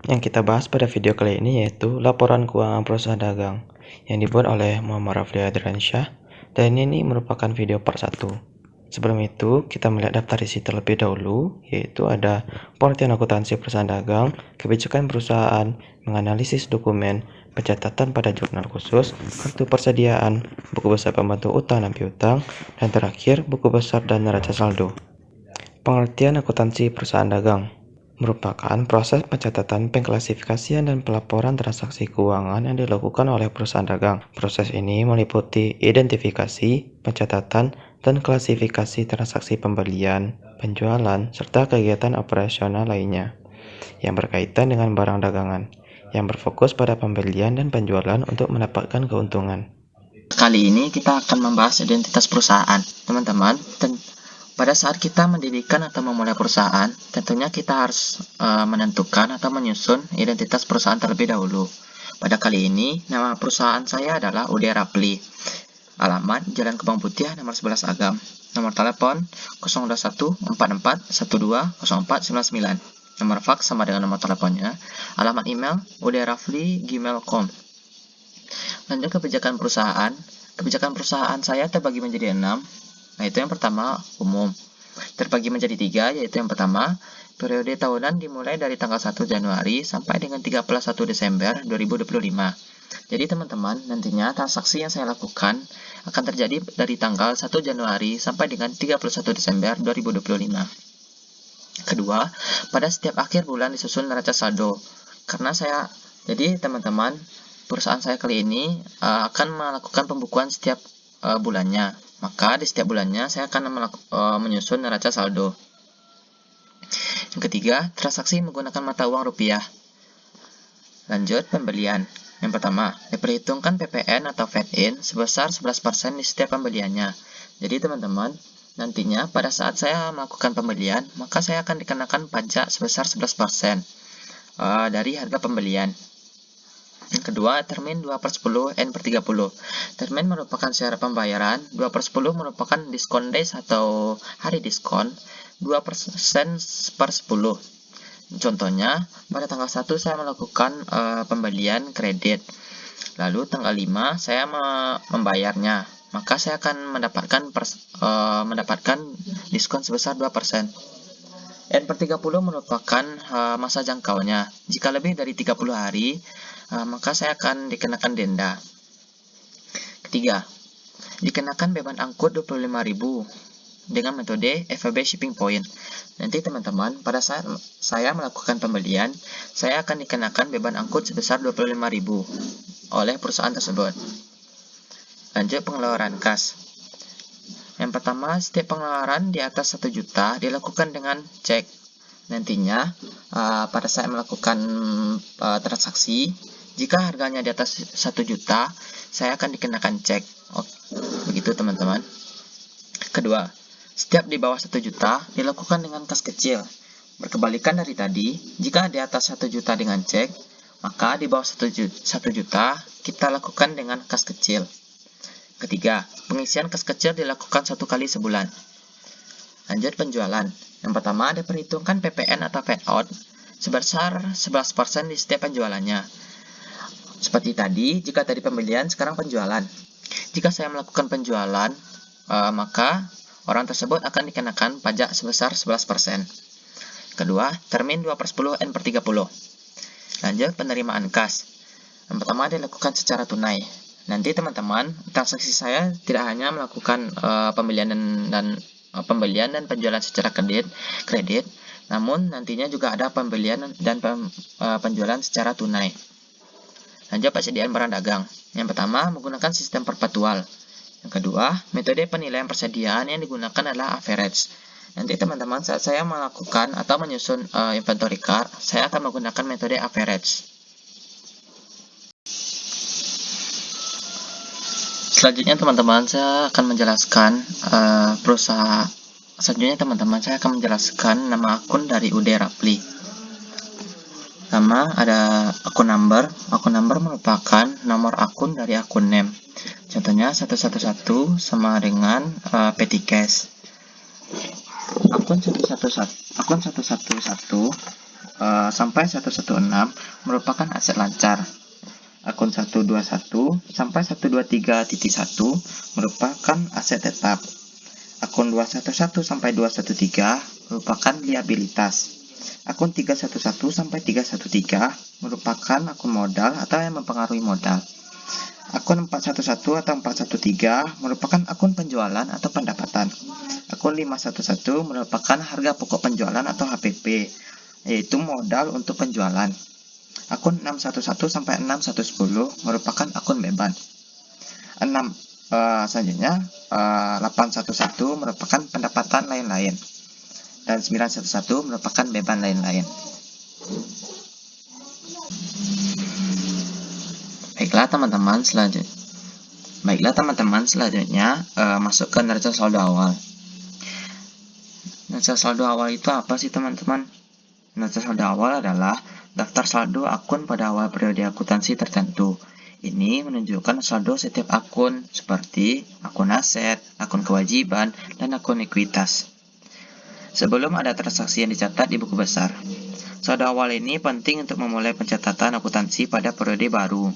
Yang kita bahas pada video kali ini yaitu laporan keuangan perusahaan dagang yang dibuat oleh Muhammad Rafli Adriansyah, dan ini merupakan video part 1. Sebelum itu, kita melihat daftar isi terlebih dahulu, yaitu ada pengertian akuntansi perusahaan dagang, kebijakan perusahaan, menganalisis dokumen, pencatatan pada jurnal khusus, kartu persediaan, buku besar pembantu utang dan piutang, dan terakhir buku besar dan neraca saldo. Pengertian akuntansi perusahaan dagang merupakan proses pencatatan, pengklasifikasian, dan pelaporan transaksi keuangan yang dilakukan oleh perusahaan dagang. Proses ini meliputi identifikasi, pencatatan, dan klasifikasi transaksi pembelian, penjualan, serta kegiatan operasional lainnya yang berkaitan dengan barang dagangan, yang berfokus pada pembelian dan penjualan untuk mendapatkan keuntungan. Kali ini kita akan membahas identitas perusahaan. Teman-teman, pada saat kita mendirikan atau memulai perusahaan, tentunya kita harus menentukan atau menyusun identitas perusahaan terlebih dahulu. Pada kali ini, nama perusahaan saya adalah UD Rapli. Alamat Jalan Kebang Putih nomor 11 Agam. Nomor telepon 02144120499. Nomor fax sama dengan nomor teleponnya. Alamat email udrafli@gmail.com. Lanjut kebijakan perusahaan. Kebijakan perusahaan saya terbagi menjadi 6, yaitu yang pertama umum. Terbagi menjadi 3, yaitu yang pertama periode tahunan dimulai dari tanggal 1 Januari sampai dengan 31 Desember 2025. Jadi teman-teman, nantinya transaksi yang saya lakukan akan terjadi dari tanggal 1 Januari sampai dengan 31 Desember 2025. Kedua, pada setiap akhir bulan disusun neraca saldo. Jadi teman-teman, perusahaan saya kali ini akan melakukan pembukuan setiap bulannya. Maka di setiap bulannya saya akan menyusun neraca saldo. Yang ketiga, transaksi menggunakan mata uang rupiah. Lanjut, pembelian. Yang pertama, diperhitungkan PPN atau fed-in sebesar 11% di setiap pembeliannya. Jadi teman-teman, nantinya pada saat saya melakukan pembelian, maka saya akan dikenakan pajak sebesar 11% dari harga pembelian. Yang kedua, termin 2/10 N/30. Termin merupakan syarat pembayaran, 2/10 merupakan diskon days atau hari diskon, 2% per 10. Contohnya, pada tanggal 1 saya melakukan pembelian kredit. Lalu tanggal 5 saya membayarnya, maka saya akan mendapatkan diskon sebesar 2%. N/30 merupakan masa jangkaunya. Jika lebih dari 30 hari, maka saya akan dikenakan denda. Ketiga, dikenakan beban angkut 25.000 dengan metode FEB Shipping Point. Nanti teman-teman, pada saat saya melakukan pembelian, saya akan dikenakan beban angkut sebesar 25.000 oleh perusahaan tersebut. Lanjut, pengeluaran kas. Yang pertama, setiap pengeluaran di atas 1 juta dilakukan dengan cek. Nantinya, pada saat melakukan transaksi, jika harganya di atas 1 juta, saya akan dikenakan cek. Begitu teman-teman. Kedua, setiap di bawah 1 juta dilakukan dengan kas kecil. Berkebalikan dari tadi, jika di atas 1 juta dengan cek, maka di bawah 1 juta kita lakukan dengan kas kecil. Ketiga, pengisian kas kecil dilakukan 1 kali sebulan. Lanjut, penjualan. Yang pertama, diperhitungkan PPN atau fed out sebesar 11% di setiap penjualannya. Seperti tadi, jika tadi pembelian, sekarang penjualan. Jika saya melakukan penjualan, maka orang tersebut akan dikenakan pajak sebesar 11%. Kedua, termin 2/10 N/30. Lanjut, penerimaan kas. Yang pertama, dilakukan secara tunai. Nanti teman-teman, transaksi saya tidak hanya melakukan pembelian dan penjualan secara kredit, namun nantinya juga ada pembelian dan penjualan secara tunai. Lanjut, persediaan barang dagang. Yang pertama, menggunakan sistem perpetual. Yang kedua, metode penilaian persediaan yang digunakan adalah average. Nanti teman-teman, saat saya melakukan atau menyusun inventory card, saya akan menggunakan metode average. Selanjutnya teman-teman, saya akan menjelaskan perusahaan. Selanjutnya teman-teman, saya akan menjelaskan nama akun dari UD Rapli. Pertama, ada akun number. Akun number merupakan nomor akun dari akun name. Contohnya 111 sama dengan petty cash. Akun 111 sampai 116 merupakan aset lancar. Akun 121 sampai 123.1 merupakan aset tetap. Akun 211 sampai 213 merupakan liabilitas. Akun 311 sampai 313 merupakan akun modal atau yang mempengaruhi modal. Akun 411 atau 413 merupakan akun penjualan atau pendapatan. Akun 511 merupakan harga pokok penjualan atau HPP, yaitu modal untuk penjualan. Akun 611 sampai 6110 merupakan akun beban. Selanjutnya 811 merupakan pendapatan lain-lain. Dan 911 merupakan beban lain-lain. Baiklah teman-teman, selanjutnya masuk ke neraca saldo awal. Neraca saldo awal itu apa sih teman-teman? Neraca saldo awal adalah daftar saldo akun pada awal periode akuntansi tertentu. Ini menunjukkan saldo setiap akun seperti akun aset, akun kewajiban, dan akun ekuitas. Sebelum ada transaksi yang dicatat di buku besar. Saldo awal ini penting untuk memulai pencatatan akuntansi pada periode baru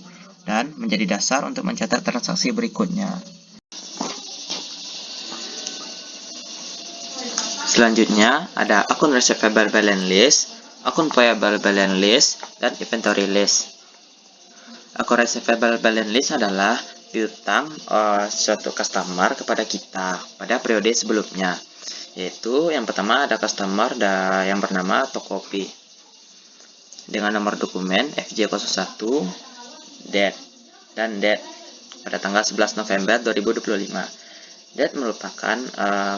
dan menjadi dasar untuk mencatat transaksi berikutnya. Selanjutnya ada akun receivable balance list, akun payable balance list, dan inventory list. Akun receivable balance list adalah piutang suatu customer kepada kita pada periode sebelumnya. Yaitu yang pertama ada customer yang bernama Tokopi dengan nomor dokumen FJ01 date dan date pada tanggal 11 November 2025. Date merupakan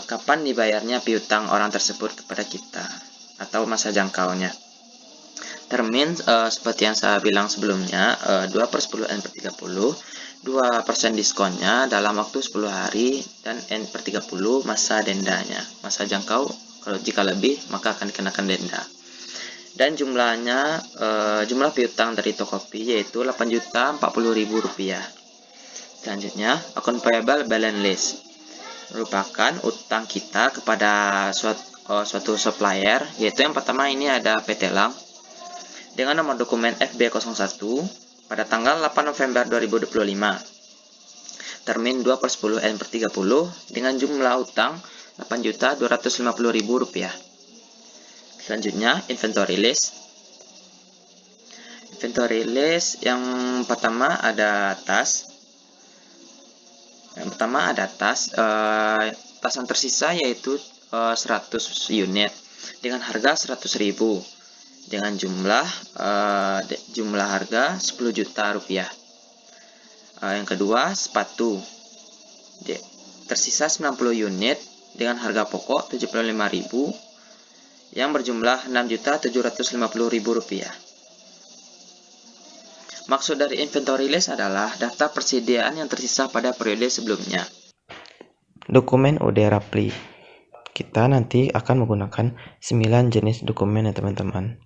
kapan dibayarnya piutang orang tersebut kepada kita atau masa jangkaunya. Termin seperti yang saya bilang sebelumnya 2/10 N/30, 2% diskonnya dalam waktu 10 hari, dan N/30 masa dendanya. Masa jangkau kalau jika lebih maka akan dikenakan denda. Dan jumlahnya jumlah piutang dari Tokopi yaitu Rp8.040.000. Selanjutnya akun payable balance list merupakan utang kita kepada suatu supplier, yaitu yang pertama ini ada PT Lang dengan nomor dokumen FB01 pada tanggal 8 November 2025. Termin 2/10 N/30 dengan jumlah utang Rp8.250.000. Selanjutnya inventory list. Inventory list yang pertama ada tas. Tas yang tersisa yaitu 100 unit dengan harga 100.000 dengan jumlah harga 10 juta rupiah. Yang kedua sepatu tersisa 90 unit dengan harga pokok 75.000 yang berjumlah 6.750.000 rupiah. Maksud dari inventory list adalah daftar persediaan yang tersisa pada periode sebelumnya. Dokumen UD Rapli. Kita nanti akan menggunakan 9 jenis dokumen ya teman-teman,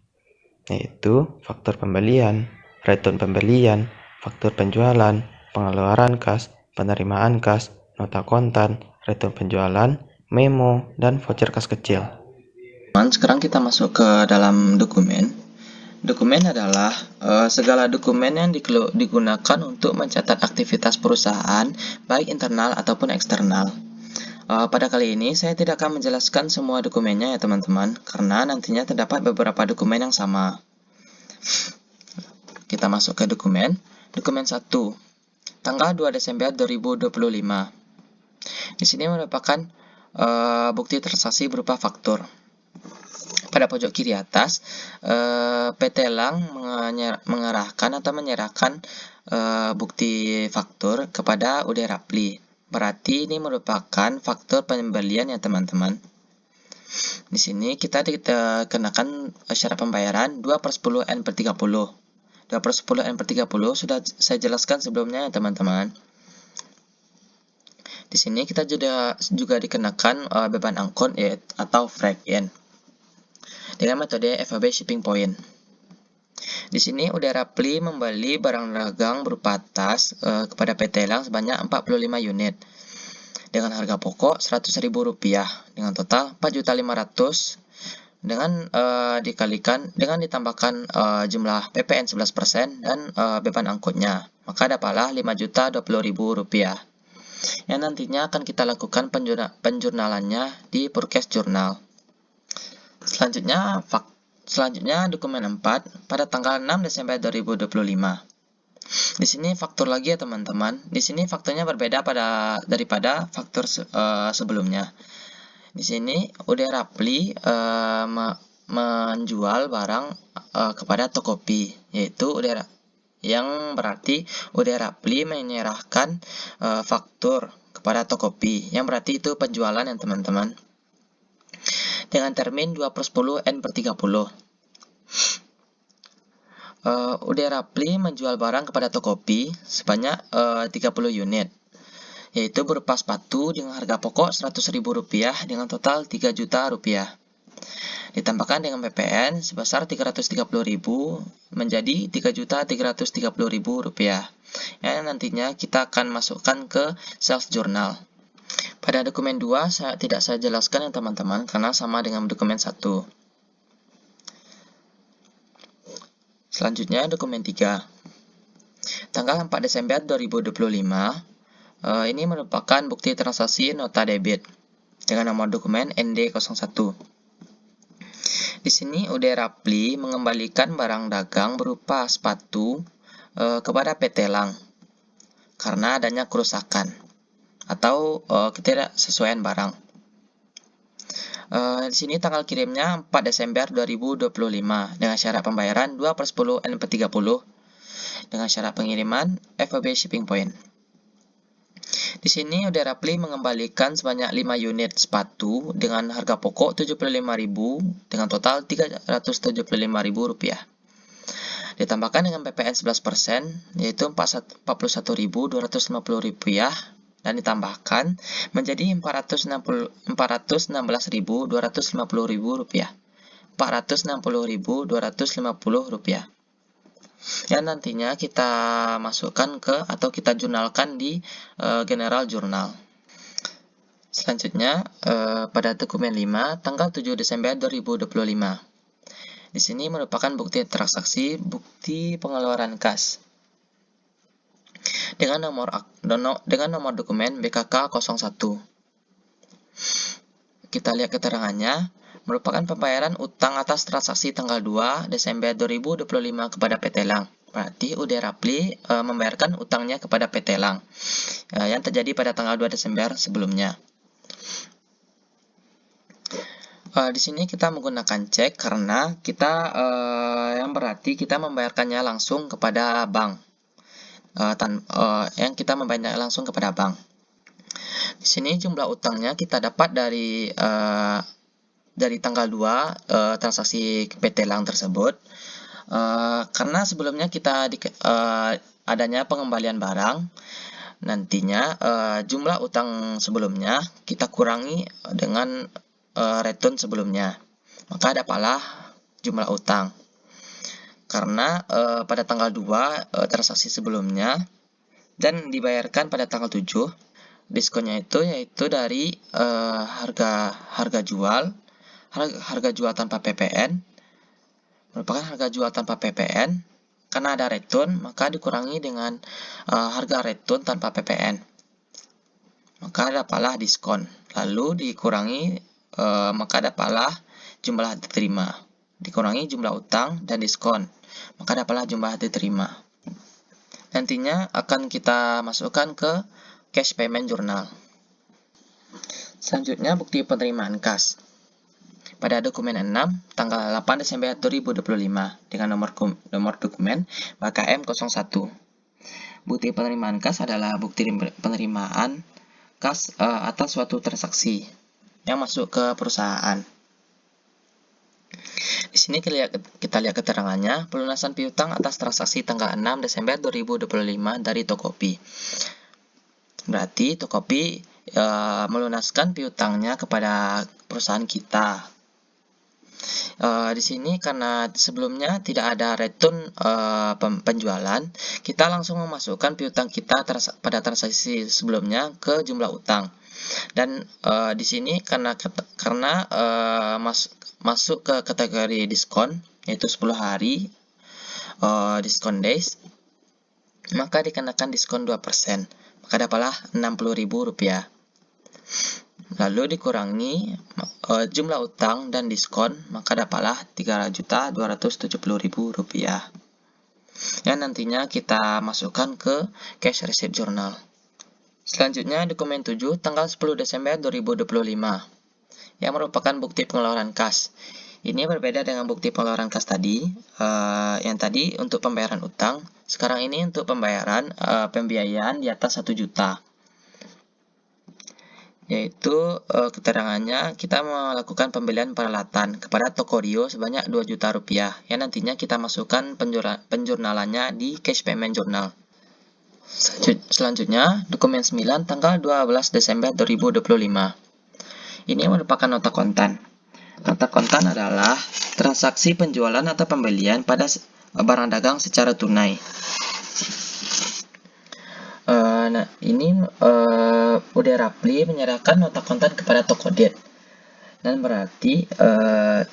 yaitu faktur pembelian, return pembelian, faktur penjualan, pengeluaran kas, penerimaan kas, nota kontan, return penjualan, memo, dan voucher kas kecil. Sekarang kita masuk ke dalam dokumen. Dokumen adalah segala dokumen yang digunakan untuk mencatat aktivitas perusahaan, baik internal ataupun eksternal. Pada kali ini saya tidak akan menjelaskan semua dokumennya ya teman-teman, karena nantinya terdapat beberapa dokumen yang sama. Kita masuk ke dokumen. Dokumen 1, tanggal 2 Desember 2025. Di sini merupakan bukti transaksi berupa faktur. Pada pojok kiri atas, PT Lang mengerahkan atau menyerahkan bukti faktur kepada UD Rapli. Berarti ini merupakan faktur pembelian ya teman-teman. Di sini kita dikenakan syarat pembayaran 2/10 N/30. 2/10 N/30 sudah saya jelaskan sebelumnya ya teman-teman. Di sini kita juga dikenakan beban angkut atau freight in dengan metode FOB shipping point. Di sini UD Rapli membeli barang dagang berupa tas kepada PT Lang sebanyak 45 unit dengan harga pokok Rp100.000 dengan total Rp4.500.000 dikalikan dengan ditambahkan jumlah PPN 11% dan beban angkutnya. Maka dapatlah Rp5.020.000 yang nantinya akan kita lakukan penjurnalannya di Purkes Jurnal. Selanjutnya dokumen 4 pada tanggal 6 Desember 2025. Di sini faktur lagi ya teman-teman. Di sini fakturnya berbeda daripada faktur sebelumnya. Di sini UD Rapli menjual barang kepada Tokopedia, yaitu yang berarti UD Rapli menyerahkan faktur kepada Tokopedia, yang berarti itu penjualan ya teman-teman, dengan termin 2/10 N/30. UD Rapli menjual barang kepada Tokopedia sebanyak 30 unit, yaitu berupa sepatu dengan harga pokok Rp100.000 dengan total Rp3.000.000. Ditambahkan dengan PPN sebesar Rp330.000 menjadi Rp3.330.000, yang nantinya kita akan masukkan ke sales journal. Pada dokumen 2 tidak saya jelaskan ya teman-teman, karena sama dengan dokumen 1. Selanjutnya dokumen 3. Tanggal 4 Desember 2025, ini merupakan bukti transaksi nota debit dengan nomor dokumen ND01. Di sini UD Rapli mengembalikan barang dagang berupa sepatu kepada PT Lang karena adanya kerusakan atau ketidaksesuaian barang. Di sini tanggal kirimnya 4 Desember 2025 dengan syarat pembayaran 2/10 N/30 dengan syarat pengiriman FOB Shipping Point. Di sini UD Rapli mengembalikan sebanyak 5 unit sepatu dengan harga pokok Rp75.000 dengan total Rp375.000. Ditambahkan dengan PPN 11% yaitu Rp41.250 dan ditambahkan menjadi Rp416.250. Rp460.250 yang nantinya kita masukkan atau kita jurnalkan di General Journal. Selanjutnya pada dokumen 5 tanggal 7 Desember 2025. Di sini merupakan bukti transaksi, bukti pengeluaran kas dengan nomor dokumen BKK 01. Kita lihat keterangannya, merupakan pembayaran utang atas transaksi tanggal 2 Desember 2025 kepada PT Lang. Berarti UD Rapli membayarkan utangnya kepada PT Lang yang terjadi pada tanggal 2 Desember sebelumnya. Di sini kita menggunakan cek karena kita yang berarti kita membayarkannya langsung kepada bank. Yang kita membayarnya langsung kepada bank. Di sini jumlah utangnya kita dapat dari tanggal 2 transaksi PT Lang tersebut. Karena sebelumnya kita adanya pengembalian barang, nantinya jumlah utang sebelumnya kita kurangi dengan return sebelumnya, maka dapatlah jumlah utang. Karena pada tanggal 2 transaksi sebelumnya dan dibayarkan pada tanggal 7, diskonnya yaitu dari harga jual tanpa PPN, merupakan harga jual tanpa PPN. Karena ada return, maka dikurangi dengan harga return tanpa PPN, maka dapatlah diskon. Lalu dikurangi, maka dapatlah jumlah diterima. Dikurangi jumlah utang dan diskon, maka dapatlah jumlah diterima. Nantinya akan kita masukkan ke cash payment journal. Selanjutnya bukti penerimaan kas. Pada dokumen 6 tanggal 8 Desember 2025 dengan nomor dokumen BKM 01. Bukti penerimaan kas adalah bukti penerimaan kas atas suatu transaksi yang masuk ke perusahaan. Di sini kita lihat keterangannya, pelunasan piutang atas transaksi tanggal 6 Desember 2025 dari Tokopedia. Berarti Tokopedia melunaskan piutangnya kepada perusahaan kita. Di sini karena sebelumnya tidak ada return penjualan, kita langsung memasukkan piutang kita pada transaksi sebelumnya ke jumlah utang. Dan di sini karena masuk ke kategori diskon, yaitu 10 hari diskon days, maka dikenakan diskon 2%, maka dapatlah Rp60.000. Lalu dikurangi jumlah utang dan diskon, maka dapatlah Rp3.270.000. Yang nantinya kita masukkan ke cash receipt journal. Selanjutnya dokumen 7 tanggal 10 Desember 2025 yang merupakan bukti pengeluaran kas. Ini berbeda dengan bukti pengeluaran kas tadi. Yang tadi untuk pembayaran utang, sekarang ini untuk pembayaran pembiayaan di atas 1 juta. Yaitu keterangannya kita melakukan pembelian peralatan kepada toko Rio sebanyak 2 juta rupiah yang nantinya kita masukkan penjurnalannya di cash payment journal. Selanjutnya dokumen 9 tanggal 12 Desember 2025. Ini merupakan nota kontan. Nota kontan adalah transaksi penjualan atau pembelian pada barang dagang secara tunai. Nah, ini UD Rapli menyerahkan nota kontan kepada Tokodet, dan berarti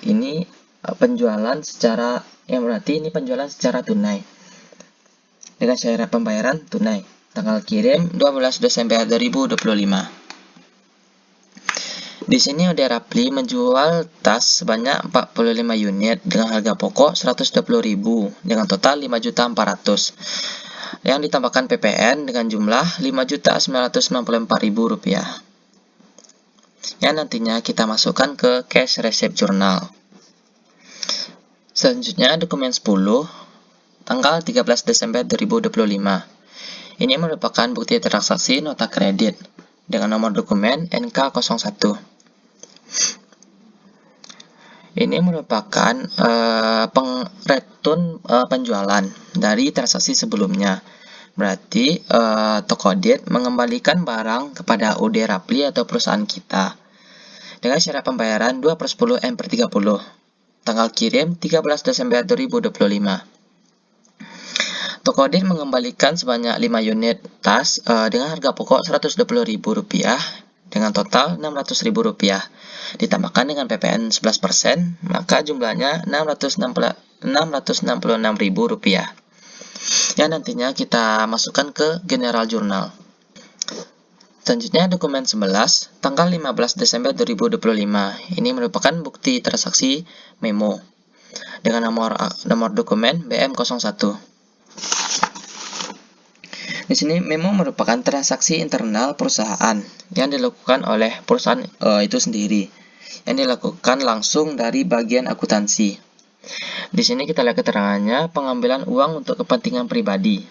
ini penjualan secara tunai dengan syarat pembayaran tunai. Tanggal kirim 12 Desember 2025. Di sini UD Rapli menjual tas sebanyak 45 unit dengan harga pokok Rp120.000 dengan total Rp5.400.000. yang ditambahkan PPN dengan jumlah Rp5.994.000 yang nantinya kita masukkan ke cash receipt journal. Selanjutnya dokumen 10 tanggal 13 Desember 2025. Ini merupakan bukti transaksi nota kredit dengan nomor dokumen NK01. Ini merupakan return penjualan dari transaksi sebelumnya. Berarti Tokodet mengembalikan barang kepada UD Rapli atau perusahaan kita dengan syarat pembayaran 2/10 M/30. Tanggal kirim 13 Desember 2025. Tokodet mengembalikan sebanyak 5 unit tas dengan harga pokok Rp120.000 dengan total Rp600.000. Ditambahkan dengan PPN 11%, maka jumlahnya Rp666.000 yang nantinya kita masukkan ke general journal. Selanjutnya dokumen 11 tanggal 15 Desember 2025. Ini merupakan bukti transaksi memo dengan nomor dokumen BM01. Di sini memo merupakan transaksi internal perusahaan yang dilakukan oleh perusahaan itu sendiri, yang dilakukan langsung dari bagian akuntansi. Di sini kita lihat keterangannya, pengambilan uang untuk kepentingan pribadi.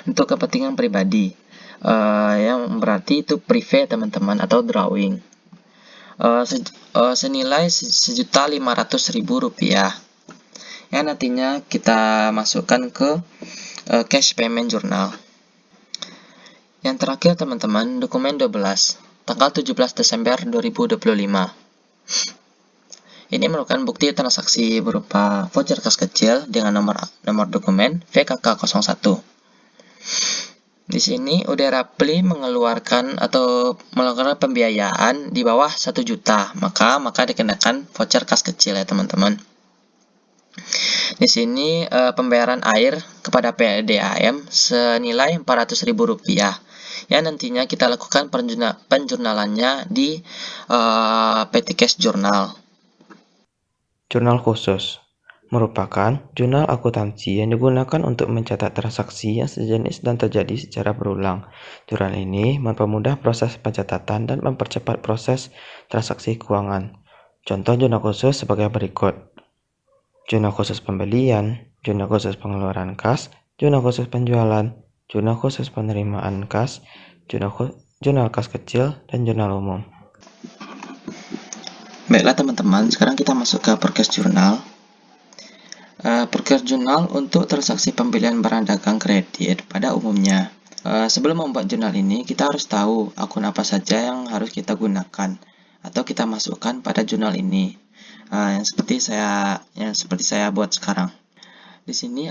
Untuk kepentingan pribadi, yang berarti itu privé teman-teman atau drawing. Senilai Rp1.500.000 yang nantinya kita masukkan ke cash payment journal. Yang terakhir teman-teman, dokumen 12 tanggal 17 Desember 2025. Ini merupakan bukti transaksi berupa voucher kas kecil dengan nomor dokumen VKK01. Di sini UD Rapli mengeluarkan pembiayaan di bawah 1 juta, maka dikenakan voucher kas kecil ya teman-teman. Di sini pembayaran air kepada PDAM senilai Rp400.000 yang nantinya kita lakukan penjurnalannya di PT Cash Journal. Jurnal khusus merupakan jurnal akuntansi yang digunakan untuk mencatat transaksi yang sejenis dan terjadi secara berulang. Jurnal ini mempermudah proses pencatatan dan mempercepat proses transaksi keuangan. Contoh jurnal khusus sebagai berikut: jurnal khusus pembelian, jurnal khusus pengeluaran kas, jurnal khusus penjualan, jurnal khusus penerimaan kas, jurnal kas kecil, dan jurnal umum. Baiklah teman-teman, sekarang kita masuk ke Purchase Journal. Purchase Journal untuk transaksi pembelian barang dagang kredit pada umumnya. Sebelum membuat jurnal ini, kita harus tahu akun apa saja yang harus kita gunakan atau kita masukkan pada jurnal ini. Yang seperti saya buat sekarang. Di sini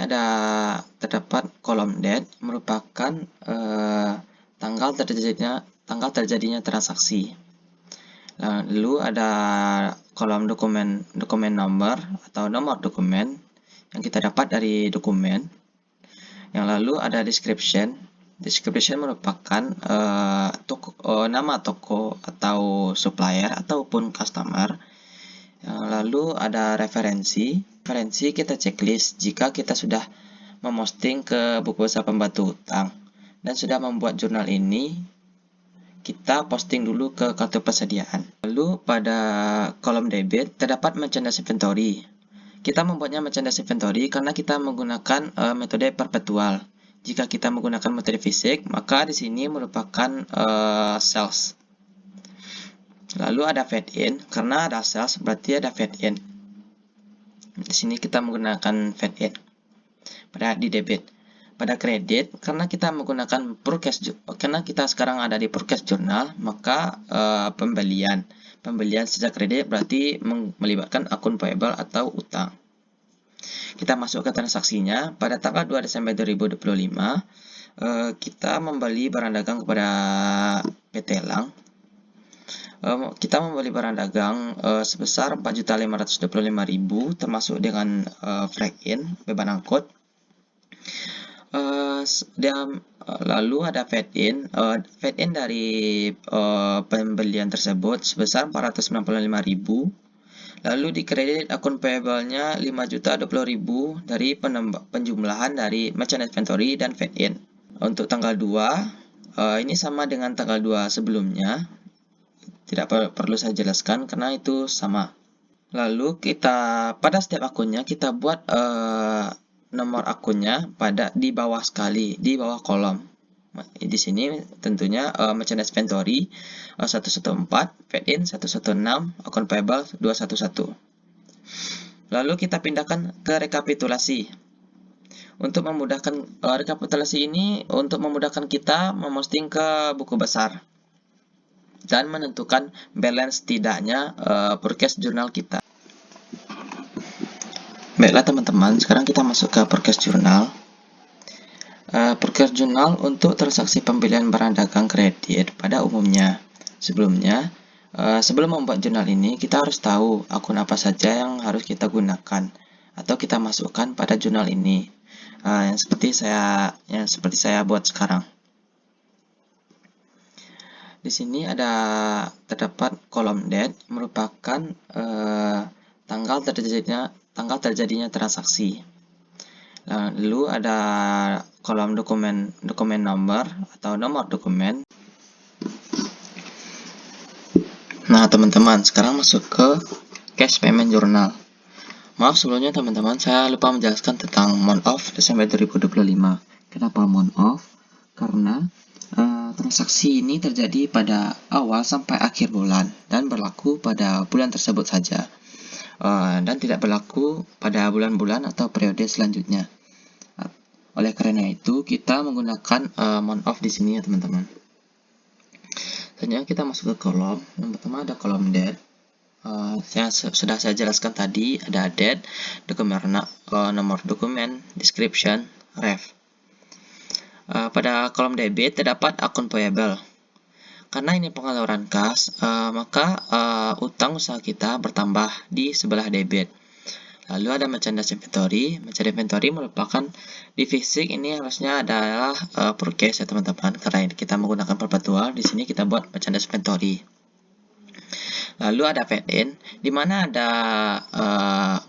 terdapat kolom date, merupakan tanggal tanggal terjadinya transaksi. Lalu ada kolom dokumen number atau nomor dokumen yang kita dapat dari dokumen. Yang lalu ada description. Description merupakan nama toko atau supplier ataupun customer. Lalu ada referensi. Referensi kita checklist jika kita sudah memposting ke buku besar pembantu utang dan sudah membuat jurnal ini, kita posting dulu ke kartu persediaan. Lalu pada kolom debit terdapat merchandise inventory. Kita membuatnya merchandise inventory karena kita menggunakan metode perpetual. Jika kita menggunakan metode fisik, maka di sini merupakan sales. Lalu ada fade in, karena ada sales berarti ada fade in. Di sini kita menggunakan fade in di debit. Pada kredit, karena kita menggunakan karena kita sekarang ada di Purchase Journal, maka pembelian sejak kredit berarti melibatkan akun payable atau utang. Kita masuk ke transaksinya. Pada tanggal 2 Desember 2025, kita membeli barang dagang kepada PT Elang. Kita membeli barang dagang sebesar 4.525.000 termasuk dengan freight in, beban angkut. Lalu ada fade in dari pembelian tersebut sebesar 495.000. Lalu di kredit akun payable-nya 5.020.000 dari penjumlahan dari merchandise inventory dan fade in. Untuk tanggal 2, ini sama dengan tanggal 2 sebelumnya. Tidak perlu saya jelaskan karena itu sama. Lalu pada setiap akunnya kita buat nomor akunnya di bawah sekali, di bawah kolom. Di sini tentunya merchandise inventory 114, fade in 116, akun payable 211. Lalu kita pindahkan ke rekapitulasi. Untuk memudahkan rekapitulasi ini untuk memudahkan kita memposting ke buku besar dan menentukan balance tidaknya Purchase Journal kita. Baiklah teman-teman, sekarang kita masuk ke Purchase Journal. Purchase Journal untuk transaksi pembelian barang dagang kredit pada umumnya. Sebelumnya, sebelum membuat jurnal ini, kita harus tahu akun apa saja yang harus kita gunakan atau kita masukkan pada jurnal ini. Yang seperti saya buat sekarang. Di sini terdapat kolom date merupakan tanggal terjadinya transaksi. Lalu ada kolom dokumen number atau nomor dokumen. Nah teman-teman, sekarang masuk ke cash payment journal. Maaf sebelumnya teman-teman, saya lupa menjelaskan tentang month of Desember 2025. Kenapa month of? Karena transaksi ini terjadi pada awal sampai akhir bulan dan berlaku pada bulan tersebut saja. Dan tidak berlaku pada bulan-bulan atau periode selanjutnya. Oleh karena itu, kita menggunakan month of di sini ya teman-teman. Selanjutnya kita masuk ke kolom. Yang pertama ada kolom date. Sudah saya jelaskan tadi, ada date, nomor dokumen, description, ref. Pada kolom debit terdapat akun payable. Karena ini pengeluaran kas, maka utang usaha kita bertambah di sebelah debit. Lalu ada merchandise inventory. Merchandise inventory merupakan di fisik ini harusnya adalah purchase ya teman-teman. Karena kita menggunakan perpetual, di sini kita buat merchandise inventory. Lalu ada fade in, di mana ada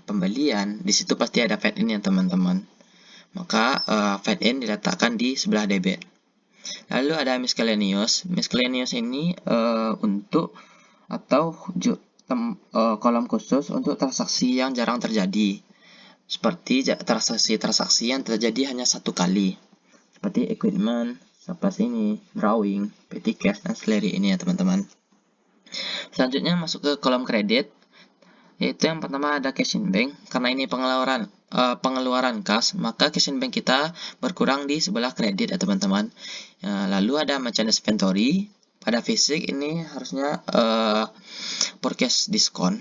pembelian, di situ pasti ada fade in ya teman-teman. Maka fade in diletakkan di sebelah debit. Lalu ada miscellaneous. Miscellaneous ini untuk atau kolom khusus untuk transaksi yang jarang terjadi. Seperti transaksi yang terjadi hanya satu kali. Seperti equipment, surplus ini, drawing, petty cash, dan salary ini ya teman-teman. Selanjutnya masuk ke kolom kredit. Yaitu yang pertama ada cash in bank. Karena ini pengeluaran kas, maka cash in bank kita berkurang di sebelah kredit ya teman-teman. Lalu ada merchandise inventory. Pada fisik ini harusnya purchase diskon.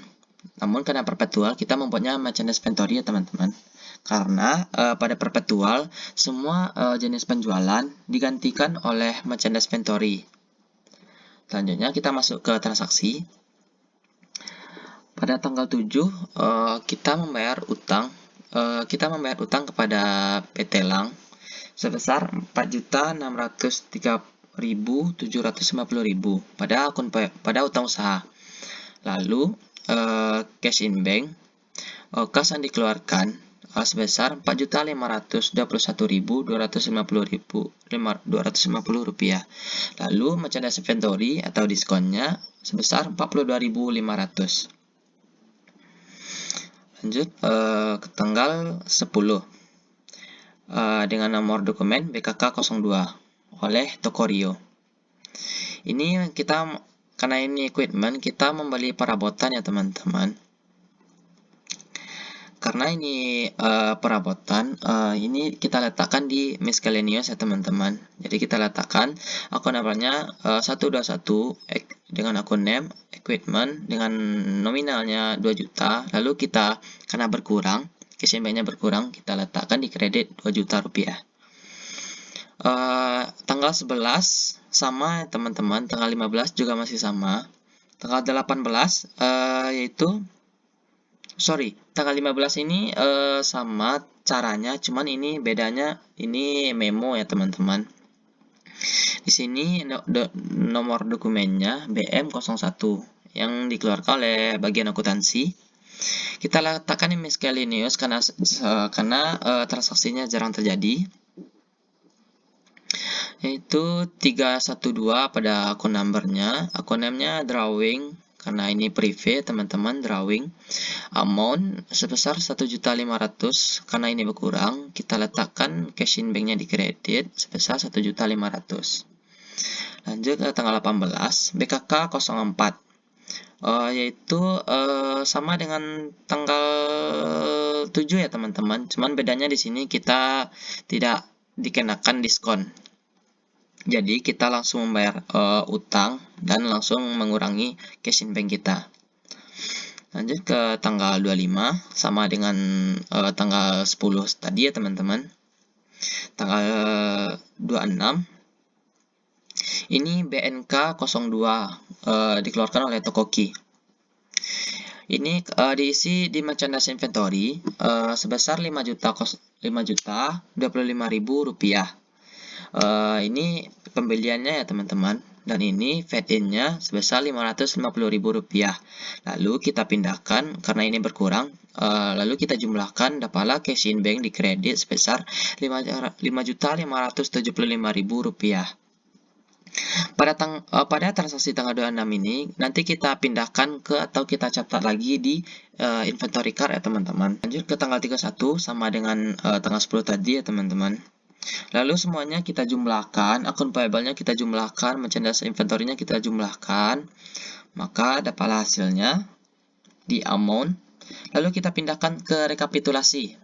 Namun karena perpetual kita membuatnya merchandise inventory ya teman-teman. Karena pada perpetual semua jenis penjualan digantikan oleh merchandise inventory. Selanjutnya kita masuk ke transaksi. Pada tanggal 7 kita membayar utang. Kita membayar utang kepada PT Lang sebesar 4.603.750.000 pada utang usaha. Lalu cash in bank, kas yang dikeluarkan sebesar 4.521.250 rupiah. Lalu merchandise inventory atau diskonnya sebesar 42.500. Lanjut ke tanggal 10 dengan nomor dokumen BKK02 oleh Toko Rio. Ini kita, karena ini equipment, kita membeli perabotan ya teman-teman. Karena ini perabotan, ini kita letakkan di miscellaneous ya teman-teman. Jadi kita letakkan akun namanya 121 dengan akun name equipment dengan nominalnya 2 juta. Lalu kita, karena berkurang, cash in banknya berkurang, kita letakkan di kredit 2 juta rupiah. Tanggal 11 sama ya teman-teman, tanggal 15 juga masih sama. Tanggal 18 tanggal 15 ini sama caranya, cuman ini bedanya, ini memo ya teman-teman. Di sini nomor dokumennya BM01 yang dikeluarkan oleh bagian akuntansi. Kita letakkan di miscellaneous karena transaksinya jarang terjadi, yaitu 312 pada akun numbernya. Akun name-nya drawing, karena ini private teman-teman, drawing. Amount sebesar 1.500.000, karena ini berkurang, kita letakkan cash in banknya di kredit sebesar 1.500.000. Lanjut ke tanggal 18 BKK 04, yaitu sama dengan tanggal 7 ya teman-teman, cuman bedanya di sini kita tidak dikenakan diskon. Jadi kita langsung membayar utang dan langsung mengurangi cash in bank kita. Lanjut ke tanggal 25 sama dengan tanggal 10 tadi ya teman-teman. Tanggal 26 ini BNK 02 dikeluarkan oleh Tokoki. Ini diisi di merchandise inventory sebesar 5.025.000 rupiah. Ini pembeliannya ya teman-teman, dan ini fade-in-nya sebesar 550.000 rupiah. Lalu kita pindahkan, karena ini berkurang, lalu kita jumlahkan, dapatlah cash in bank di kredit sebesar 5.575.000 rupiah. Pada transaksi tanggal 26 ini, nanti kita pindahkan ke atau kita catat lagi di inventory card ya teman-teman. Lanjut ke tanggal 31 sama dengan tanggal 10 tadi ya teman-teman. Lalu semuanya kita jumlahkan, akun payable-nya kita jumlahkan, merchandise inventory-nya kita jumlahkan, maka dapatlah hasilnya di amount. Lalu kita pindahkan ke rekapitulasi.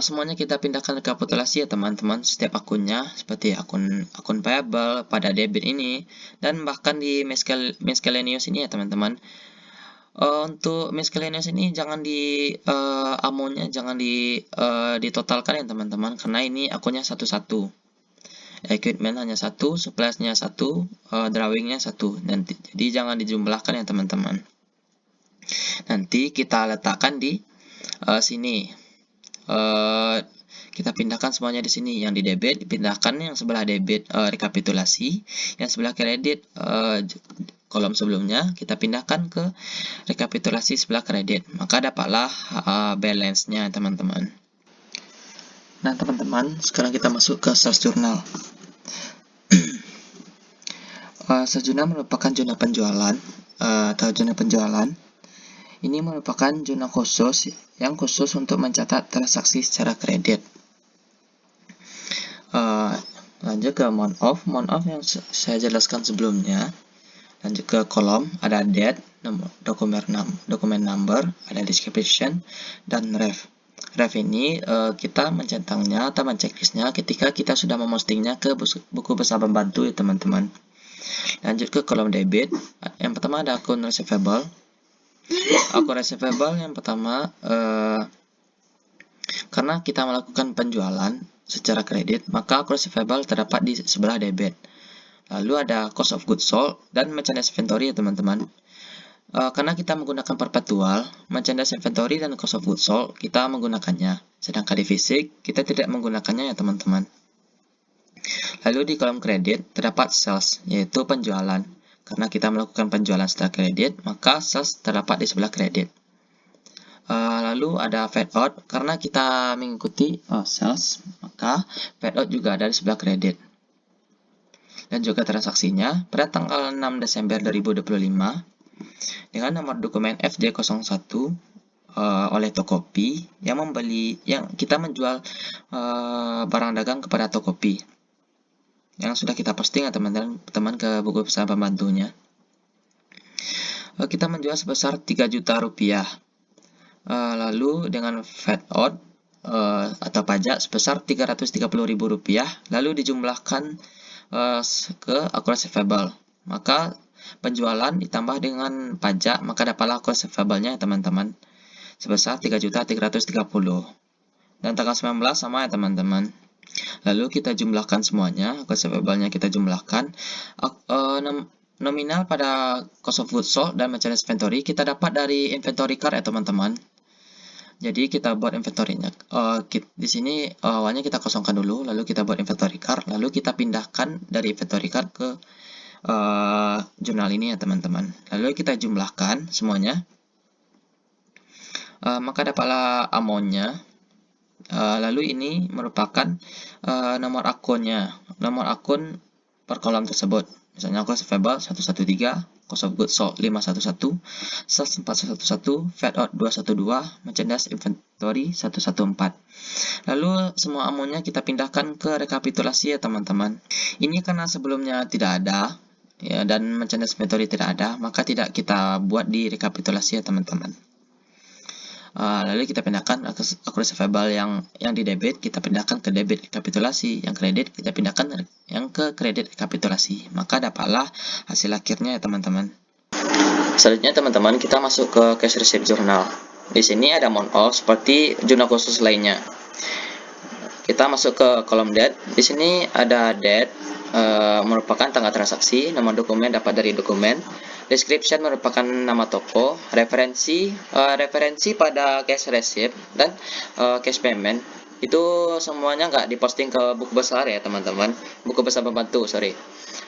Semuanya kita pindahkan rekapitulasi ya teman-teman, setiap akunnya, seperti akun payable pada debit ini, dan bahkan di miscellaneous ini ya teman-teman. Untuk miscellaneous ini jangan di amount-nya jangan ditotalkan ya teman-teman, karena ini akunnya satu-satu. Equipment hanya satu, supplies-nya satu, drawing-nya satu. Jadi jangan dijumlahkan ya teman-teman. Nanti kita letakkan di sini. Kita pindahkan semuanya di sini. Yang di debit dipindahkan yang sebelah debit rekapitulasi, yang sebelah kredit kolom sebelumnya kita pindahkan ke rekapitulasi sebelah kredit, maka dapatlah balance-nya teman-teman. Nah teman-teman, sekarang kita masuk ke sales journal. Sales journal merupakan zona penjualan atau zona penjualan. Ini merupakan zona khusus yang khusus untuk mencatat transaksi secara kredit. Lanjut ke month of yang saya jelaskan sebelumnya. Lanjut ke kolom, ada date, dokumen number, ada description, dan ref. Ref ini kita mencentangnya atau menceklisnya ketika kita sudah memostingnya ke buku besar pembantu ya teman-teman. Lanjut ke kolom debit. Yang pertama ada akun receivable. Akun receivable yang pertama, karena kita melakukan penjualan secara kredit, maka akun receivable terdapat di sebelah debit. Lalu ada cost of goods sold dan merchandise inventory ya teman-teman. Karena kita menggunakan perpetual, merchandise inventory dan cost of goods sold kita menggunakannya. Sedangkan di fisik kita tidak menggunakannya ya teman-teman. Lalu di kolom kredit terdapat sales, yaitu penjualan. Karena kita melakukan penjualan setelah kredit, maka sales terdapat di sebelah kredit. Lalu ada fade out, karena kita mengikuti sales, maka fade out juga ada di sebelah kredit. Dan juga transaksinya pada tanggal 6 Desember 2025 dengan nomor dokumen FJ01 oleh Tokopedia yang kita menjual barang dagang kepada Tokopedia yang sudah kita posting ya teman-teman ke buku pesan pembantunya. Kita menjual sebesar 3 juta rupiah. Lalu dengan fade out atau pajak sebesar 330.000 rupiah, lalu dijumlahkan ke akun receivable. Maka penjualan ditambah dengan pajak, maka dapatlah akun receivable-nya teman-teman sebesar 3.330. Dan tanggal 19 sama ya teman-teman. Lalu kita jumlahkan semuanya, akun receivable-nya kita jumlahkan. Nominal pada cost of goods sold dan merchandise inventory kita dapat dari inventory card ya teman-teman. Jadi kita buat inventory-nya. Di sini awalnya kita kosongkan dulu, lalu kita buat inventory card, lalu kita pindahkan dari inventory card ke jurnal ini ya teman-teman. Lalu kita jumlahkan semuanya, maka dapatlah amount-nya. Lalu ini merupakan nomor akunnya, nomor akun per kolom tersebut. Misalnya cost receivable 113, cost of goods sold 511, sales 411, fade out 212, merchandise inventory 114. Lalu semua amount-nya kita pindahkan ke rekapitulasi ya teman-teman. Ini karena sebelumnya tidak ada ya, dan merchandise inventory tidak ada, maka tidak kita buat di rekapitulasi ya teman-teman. Lalu kita pindahkan akun receivable yang di debit, kita pindahkan ke debit rekapitulasi, yang kredit kita pindahkan yang ke kredit rekapitulasi, maka dapatlah hasil akhirnya ya teman-teman. Selanjutnya teman-teman, kita masuk ke cash receipt journal. Di sini ada amount off seperti jurnal khusus lainnya. Kita masuk ke kolom date. Di sini ada date, merupakan tanggal transaksi, nomor dokumen dapat dari dokumen. Description merupakan nama toko, referensi pada cash receipt dan cash payment itu semuanya nggak diposting ke buku besar ya teman-teman, buku besar pembantu sorry,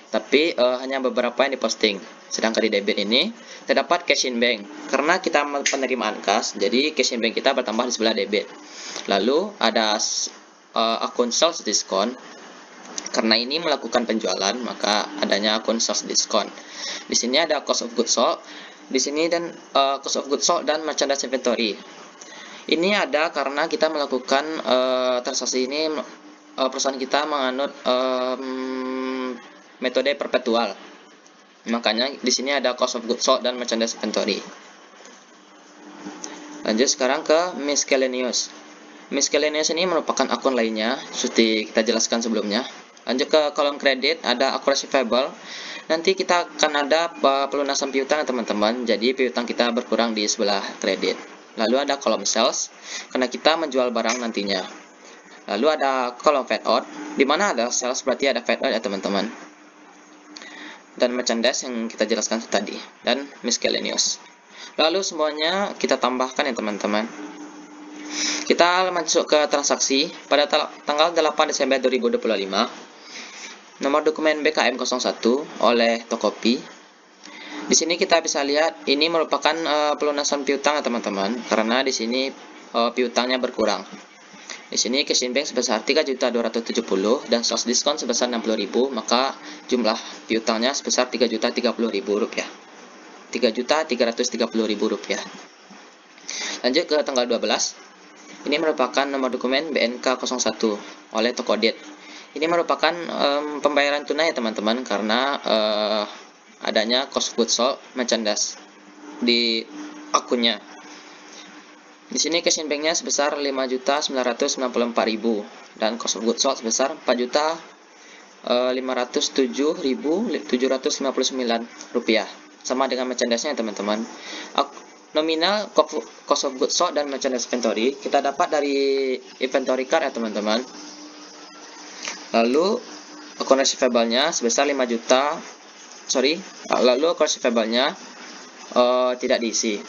tapi hanya beberapa yang diposting. Sedangkan di debit ini terdapat cash in bank, karena kita penerimaan kas, jadi cash in bank kita bertambah di sebelah debit. Lalu ada akun sales discount, karena ini melakukan penjualan, maka adanya akun sales discount. Di sini ada cost of goods sold, di sini dan cost of goods sold dan merchandise inventory. Ini ada karena kita melakukan transaksi ini, perusahaan kita menganut metode perpetual. Makanya di sini ada cost of goods sold dan merchandise inventory. Lanjut sekarang ke miscellaneous. Miscellaneous ini merupakan akun lainnya, seperti kita jelaskan sebelumnya. Lanjut ke kolom kredit, ada akun receivable. Nanti kita akan ada pelunasan piutang teman-teman, jadi piutang kita berkurang di sebelah kredit. Lalu ada kolom sales, karena kita menjual barang nantinya. Lalu ada kolom fade out, di mana ada sales berarti ada fade out ya teman-teman. Dan merchandise yang kita jelaskan tadi, dan miscellaneous. Lalu semuanya kita tambahkan ya teman-teman. Kita masuk ke transaksi pada tanggal 8 Desember 2025. Nomor dokumen BKM 01 oleh Tokopedia. Di sini kita bisa lihat ini merupakan pelunasan piutang ya teman-teman, karena di sini piutangnya berkurang. Di sini cash in bank sebesar 3.270 dan sales diskon sebesar 60.000, maka jumlah piutangnya sebesar 3.030.000 rupiah. 3.330.000 rupiah. Lanjut ke tanggal 12. Ini merupakan nomor dokumen BNK 01 oleh Tokopedia. Ini merupakan pembayaran tunai ya teman-teman, karena adanya cost goods sold merchandise di akunnya. Di sini cash in bank-nya sebesar 5.994.000 dan cost of goods sold sebesar 4.507.759 rupiah. Sama dengan merchandise-nya teman-teman. Nominal cost of goods sold dan merchandise inventory kita dapat dari inventory card ya teman-teman. Lalu akun receivable-nya sebesar 5 juta, lalu akun receivable-nya tidak diisi,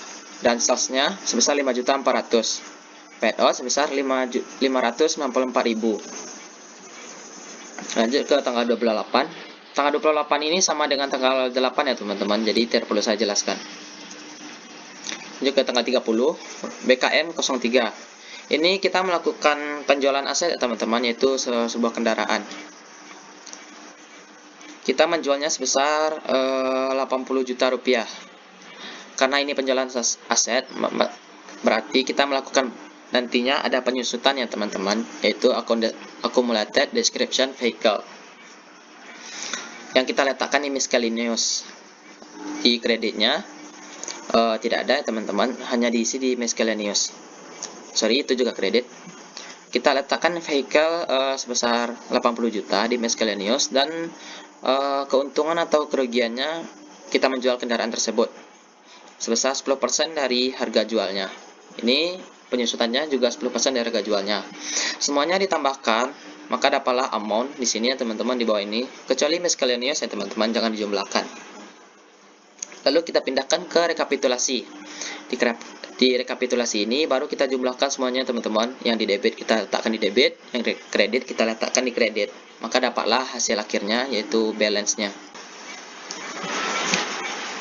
dan sales-nya sebesar 5.400.000, paid out sebesar 594.000. Lanjut ke tanggal 28. Tanggal 28 ini sama dengan tanggal 8 ya teman-teman, jadi tidak perlu saya jelaskan. Lanjut ke tanggal 30, BKM 03. Ini kita melakukan penjualan aset ya teman-teman, yaitu sebuah kendaraan. Kita menjualnya sebesar 80 juta rupiah. Karena ini penjualan aset, berarti kita melakukan nantinya ada penyusutan ya teman-teman, yaitu accumulated description vehicle, yang kita letakkan di miscellaneous. Di kreditnya tidak ada ya teman-teman, hanya diisi di miscellaneous. Itu juga kredit. Kita letakkan vehicle sebesar 80 juta di miscellaneous, dan keuntungan atau kerugiannya kita menjual kendaraan tersebut sebesar 10% dari harga jualnya. Ini penyusutannya juga 10% dari harga jualnya. Semuanya ditambahkan, maka dapatlah amount di sini ya teman-teman, di bawah ini, kecuali miscellaneous ya teman-teman, jangan dijumlahkan. Lalu kita pindahkan ke rekapitulasi. Di rekapitulasi ini baru kita jumlahkan semuanya teman-teman. Yang di debit kita letakkan di debit, yang kredit kita letakkan di kredit. Maka dapatlah hasil akhirnya, yaitu balance-nya.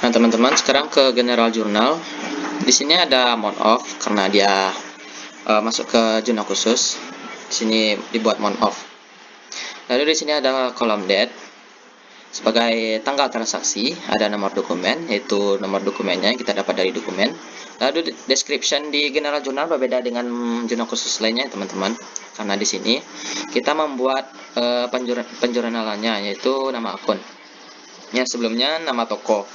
Nah teman-teman, sekarang ke general journal. Di sini ada amount off karena dia masuk ke jurnal khusus. Di sini dibuat amount off. Lalu di sini ada kolom date. Sebagai tanggal transaksi, ada nomor dokumen, yaitu nomor dokumennya yang kita dapat dari dokumen. Lalu description di general journal berbeda dengan jurnal khusus lainnya teman-teman, karena di sini kita membuat penjurnalannya, yaitu nama akun. Yang sebelumnya nama toko.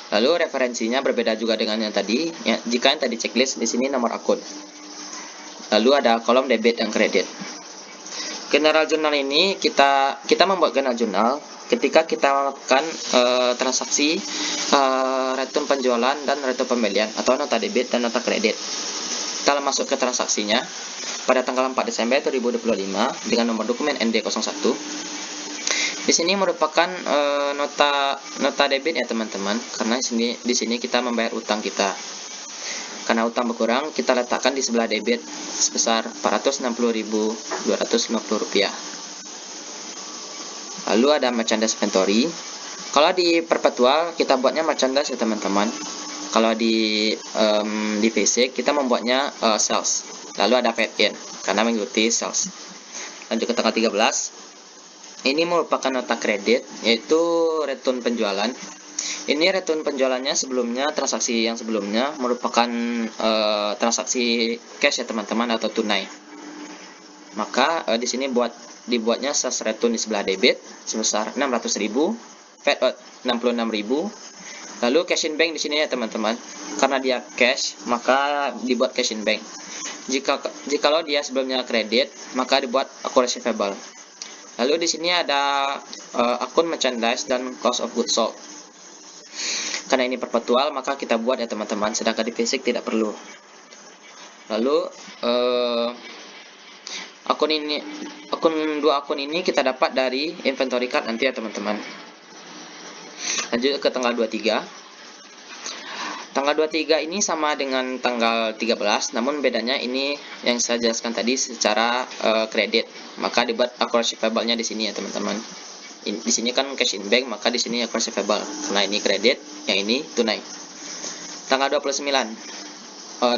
Lalu referensinya berbeda juga dengan yang tadi. Ya, jika yang tadi checklist, di sini nomor akun. Lalu ada kolom debit dan kredit. General journal ini kita membuat general journal ketika kita melakukan transaksi return penjualan dan return pembelian, atau nota debit dan nota kredit. Kita masuk ke transaksinya pada tanggal 4 Desember 2025 dengan nomor dokumen ND01. Di sini merupakan nota debit ya teman-teman, karena di sini kita membayar utang kita. Karena utang berkurang, kita letakkan di sebelah debit sebesar 460.250 rupiah. Lalu ada merchandise inventory. Kalau di perpetual kita buatnya merchandise ya teman-teman. Kalau di basic kita membuatnya sales. Lalu ada paid in karena mengikuti sales. Lanjut ke tanggal 13. Ini merupakan nota kredit, yaitu return penjualan. Ini return penjualannya sebelumnya, transaksi yang sebelumnya merupakan transaksi cash ya teman-teman, atau tunai. Maka di sini dibuatnya sales return di sebelah debit sebesar 600.000, paid out 66.000. Lalu cash in bank di sini ya teman-teman, karena dia cash maka dibuat cash in bank. Jikalau dia sebelumnya kredit maka dibuat akun receivable. Lalu di sini ada akun merchandise dan cost of goods sold. Karena ini perpetual maka kita buat ya teman-teman, sedangkan di basic tidak perlu. Lalu dua akun ini kita dapat dari inventory card nanti ya teman-teman. Lanjut ke tanggal 23. Tanggal 23 ini sama dengan tanggal 13, namun bedanya ini yang saya jelaskan tadi secara kredit, maka dibuat akun receivable-nya di sini ya teman-teman. Di sini kan cash in bank, maka di sini akun receivable. Karena ini kredit, yang ini tunai. Tanggal 29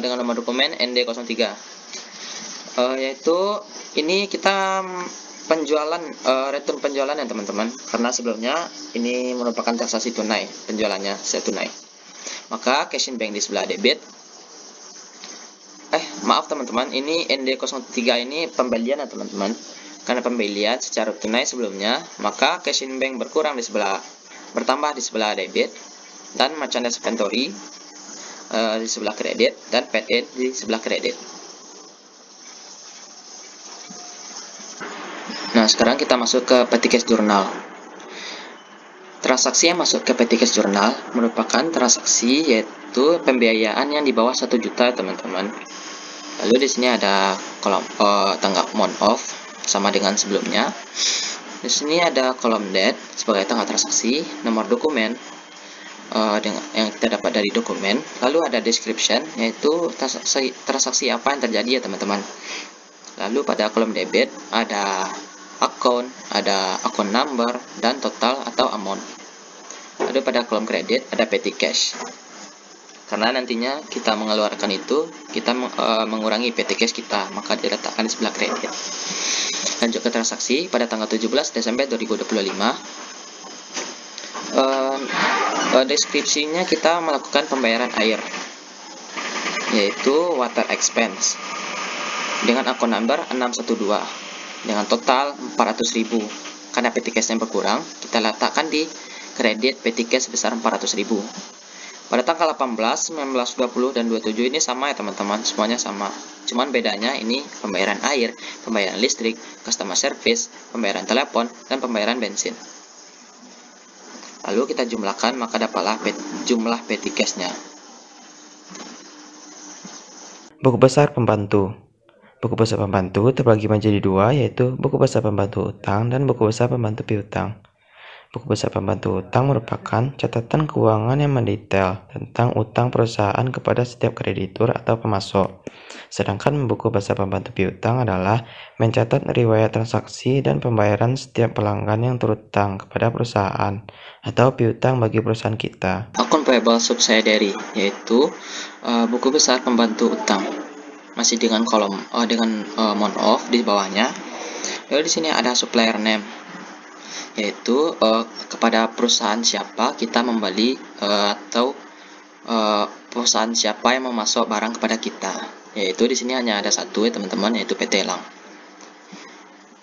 dengan nomor dokumen ND03. Yaitu ini kita penjualan return penjualan ya teman-teman, karena sebelumnya ini merupakan transaksi tunai, penjualannya saya tunai. Maka cash in bank di sebelah debit. Maaf teman-teman, ini ND03 ini pembelian ya teman-teman. Karena pembelian secara tunai sebelumnya, maka cash in bank bertambah di sebelah debit, dan merchandise inventory di sebelah kredit, dan paid in di sebelah kredit. Nah, sekarang kita masuk ke petty cash journal. Transaksi yang masuk ke petty cash journal merupakan transaksi yaitu pembiayaan yang di bawah 1 juta teman-teman. Lalu di sini ada kolom tanggal amount off sama dengan sebelumnya. Di sini ada kolom date sebagai tanggal transaksi, nomor dokumen yang kita dapat dari dokumen, lalu ada description, yaitu transaksi apa yang terjadi ya teman-teman. Lalu pada kolom debit ada account, ada account number, dan total atau amount. Lalu pada kolom kredit ada petty cash. Karena nantinya kita mengeluarkan itu, kita mengurangi petty cash kita, maka diletakkan di sebelah kredit. Lanjut ke transaksi pada tanggal 17 Desember 2025. Deskripsinya kita melakukan pembayaran air, yaitu water expense, dengan akun number 612 dengan total 400.000. Karena petty cash-nya berkurang, kita letakkan di kredit petty cash sebesar 400.000. Pada tanggal 18, 19, 20, dan 27 ini sama ya teman-teman, semuanya sama. Cuman bedanya ini pembayaran air, pembayaran listrik, customer service, pembayaran telepon, dan pembayaran bensin. Lalu kita jumlahkan, maka dapatlah jumlah petty cash-nya. Buku besar pembantu. Buku besar pembantu terbagi menjadi dua, yaitu buku besar pembantu utang dan buku besar pembantu piutang. Buku besar pembantu utang merupakan catatan keuangan yang mendetail tentang utang perusahaan kepada setiap kreditur atau pemasok. Sedangkan buku besar pembantu piutang adalah mencatat riwayat transaksi dan pembayaran setiap pelanggan yang terutang kepada perusahaan atau piutang bagi perusahaan kita. Akun payable subsidiary, yaitu buku besar pembantu utang, masih dengan kolom amount of di bawahnya. Lalu di sini ada supplier name, yaitu kepada perusahaan siapa kita membeli atau perusahaan siapa yang memasok barang kepada kita. Yaitu di sini hanya ada satu ya teman-teman, yaitu PT Elang.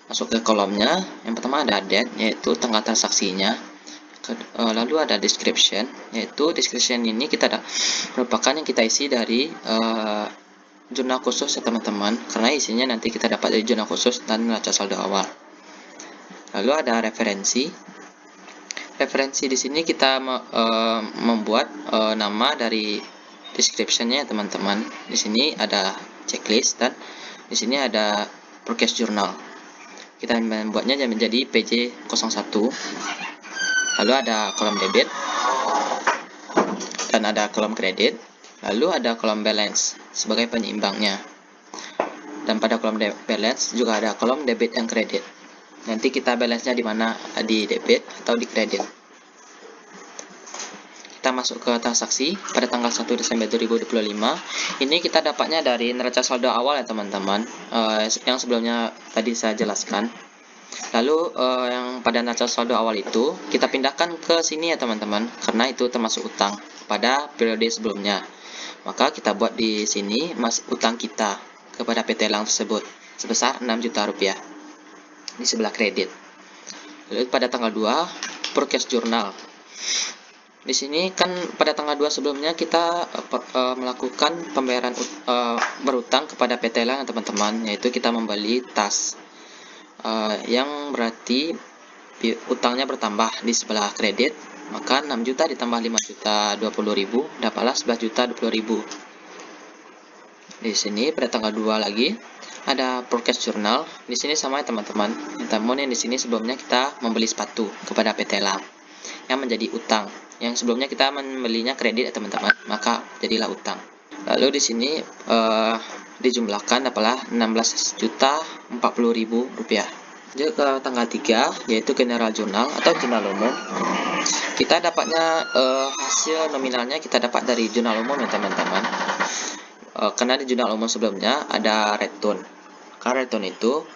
Masuk ke kolomnya, yang pertama ada date, yaitu tanggal transaksinya. Lalu ada description, yaitu description ini merupakan yang kita isi dari jurnal khusus ya teman-teman, karena isinya nanti kita dapat dari jurnal khusus dan neraca saldo awal. Lalu ada referensi. Referensi di sini kita membuat nama dari description-nya teman-teman. Di sini ada checklist dan di sini ada progress journal. Kita membuatnya menjadi PJ01. Lalu ada kolom debit dan ada kolom kredit. Lalu ada kolom balance sebagai penyeimbangnya. Dan pada kolom balance juga ada kolom debit dan kredit. Nanti kita balance-nya di mana, di debit atau di kredit. Kita masuk ke transaksi pada tanggal 1 Desember 2025. Ini kita dapatnya dari neraca saldo awal ya teman-teman, yang sebelumnya tadi saya jelaskan. Lalu yang pada neraca saldo awal itu kita pindahkan ke sini ya teman-teman, karena itu termasuk utang pada periode sebelumnya. Maka kita buat di sini utang kita kepada PT Elang tersebut sebesar 6 juta rupiah di sebelah kredit. Lalu pada tanggal 2 progress journal. Di sini kan pada tanggal 2 sebelumnya kita melakukan pembayaran berutang kepada PT Elang teman-teman, yaitu kita membeli tas yang berarti utangnya bertambah di sebelah kredit, maka 6 juta ditambah 5 juta 20.000 dapatlah 11 juta 20.000. Di sini pada tanggal 2 lagi ada progress journal. Di sini sama ya teman-teman. Namun yang di sini sebelumnya kita membeli sepatu kepada PT Elang yang menjadi utang. Yang sebelumnya kita membelinya kredit ya teman-teman, maka jadilah utang. Lalu di sini dijumlahkan adalah 16 juta 40.000 rupiah. Lanjut ke tanggal 3, yaitu general journal atau jurnal umum. Kita dapatnya hasil nominalnya kita dapat dari jurnal umum ya teman-teman. Karena di jurnal umum sebelumnya ada return. Karena return itu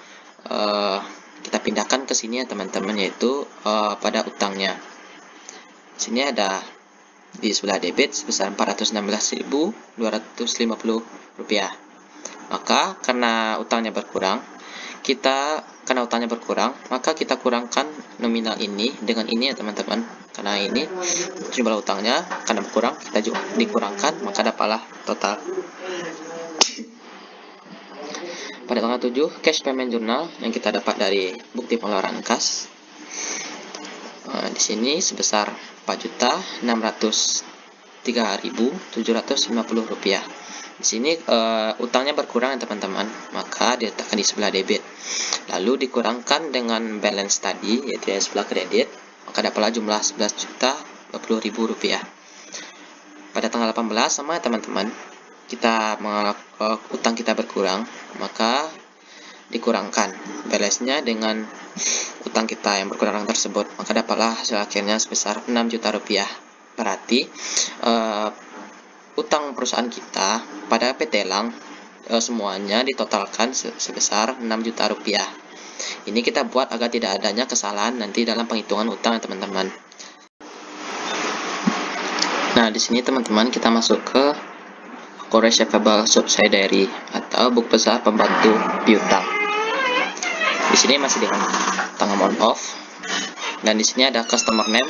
kita pindahkan ke sini ya teman-teman, yaitu pada utangnya. Di sini ada di sebelah debit sebesar 416.250 rupiah. Maka karena utangnya berkurang, maka kita kurangkan nominal ini dengan ini ya teman-teman. Karena ini jumlah utangnya karena berkurang, kita juga dikurangkan, maka dapatlah total. Pada tanggal 7, cash payment journal yang kita dapat dari bukti pengeluaran kas. Di sini sebesar 4.603.750 rupiah. Di sini utangnya berkurang ya teman-teman, maka diletakkan di sebelah debit. Lalu dikurangkan dengan balance tadi, yaitu yang sebelah kredit, maka dapatlah jumlah 11.020.000 rupiah. Pada tanggal 18 sama teman-teman, kita utang kita berkurang, maka dikurangkan balance-nya dengan utang kita yang berkurang tersebut, maka dapatlah hasil akhirnya sebesar 6 juta rupiah. Berarti utang perusahaan kita pada PT Elang semuanya ditotalkan sebesar 6 juta rupiah. Ini kita buat agar tidak adanya kesalahan nanti dalam penghitungan utang ya teman-teman. Nah, di sini teman-teman kita masuk ke Core Receivable Subsidiary atau buku besar pembantu piutang. Di sini masih dengan tanggal on off, dan di sini ada customer name.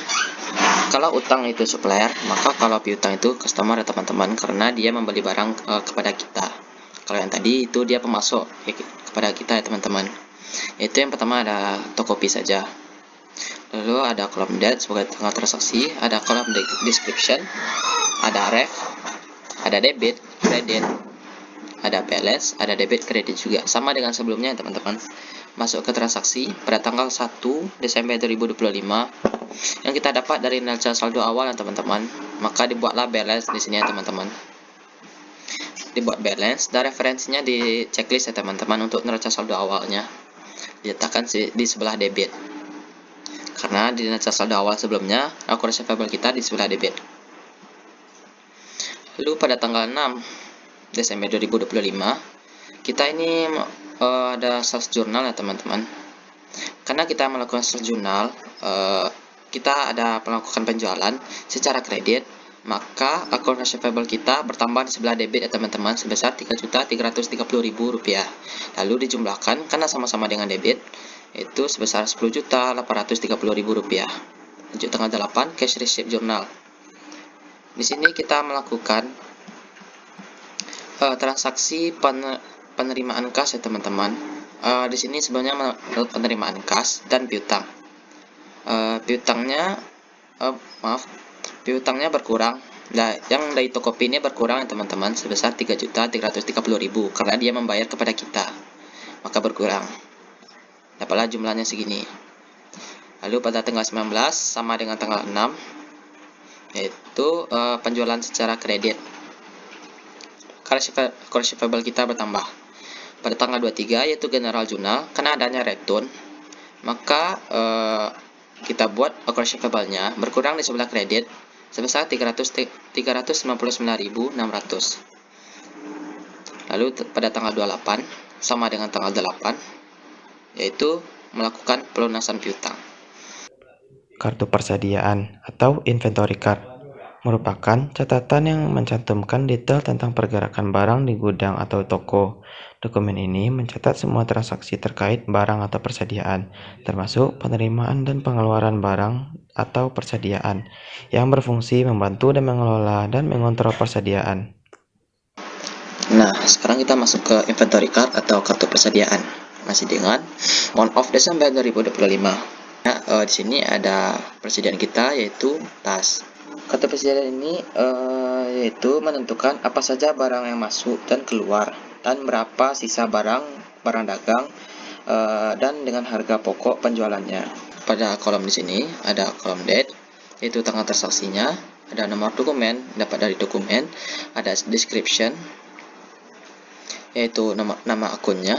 Kalau utang itu supplier, maka kalau piutang itu customer ya teman-teman, karena dia membeli barang kepada kita. Kalau yang tadi itu dia pemasok kepada kita ya teman-teman. Itu yang pertama ada Tokopedia saja. Lalu ada kolom date sebagai tanggal transaksi, ada kolom description, ada ref, ada debit, credit, ada balance, ada debit, kredit juga. Sama dengan sebelumnya ya teman-teman. Masuk ke transaksi pada tanggal 1 Desember 2025 yang kita dapat dari neraca saldo awal ya teman-teman, maka dibuatlah balance di sini ya teman-teman. Dibuat balance dan referensinya di checklist ya teman-teman. Untuk neraca saldo awalnya diletakkan di sebelah debit, karena di neraca saldo awal sebelumnya Core Receivable kita di sebelah debit. Lalu pada tanggal 6 Desember 2025 kita ini ada sales journal ya teman-teman. Karena kita melakukan sales journal, kita ada melakukan penjualan secara kredit, maka account receivable kita bertambah di sebelah debit ya teman-teman sebesar 3.330.000 rupiah. Lalu dijumlahkan karena sama-sama dengan debit, itu sebesar 10.830.000 rupiah. Lanjut tanggal 8 cash receipt journal. Di sini kita melakukan transaksi penerimaan kas ya teman-teman. Di sini sebenarnya penerimaan kas dan piutang. Piutangnya berkurang. Nah, yang dari Tokopedia ini berkurang ya teman-teman sebesar 3.330.000 karena dia membayar kepada kita, maka berkurang. Dapatlah jumlahnya segini. Lalu pada tanggal 19 sama dengan tanggal 6 yaitu penjualan secara kredit. Core Receivable kita bertambah. Pada tanggal 23 yaitu General Journal, karena adanya return, maka kita buat Core Receivable-nya berkurang di sebelah kredit sebesar 399.600. Lalu pada tanggal 28 sama dengan tanggal 8 yaitu melakukan pelunasan piutang. Kartu persediaan atau inventory card merupakan catatan yang mencantumkan detail tentang pergerakan barang di gudang atau toko. Dokumen ini mencatat semua transaksi terkait barang atau persediaan, termasuk penerimaan dan pengeluaran barang atau persediaan, yang berfungsi membantu dan mengelola dan mengontrol persediaan. Nah, sekarang kita masuk ke inventory card atau kartu persediaan. Masih dengan month of Desember 2025. Nah, di sini ada persediaan kita yaitu tas. Kartu persediaan ini yaitu menentukan apa saja barang yang masuk dan keluar, dan berapa sisa barang dagang, dan dengan harga pokok penjualannya. Pada kolom di sini ada kolom date, yaitu tanggal transaksinya, ada nomor dokumen dapat dari dokumen, ada description, yaitu nama akunnya.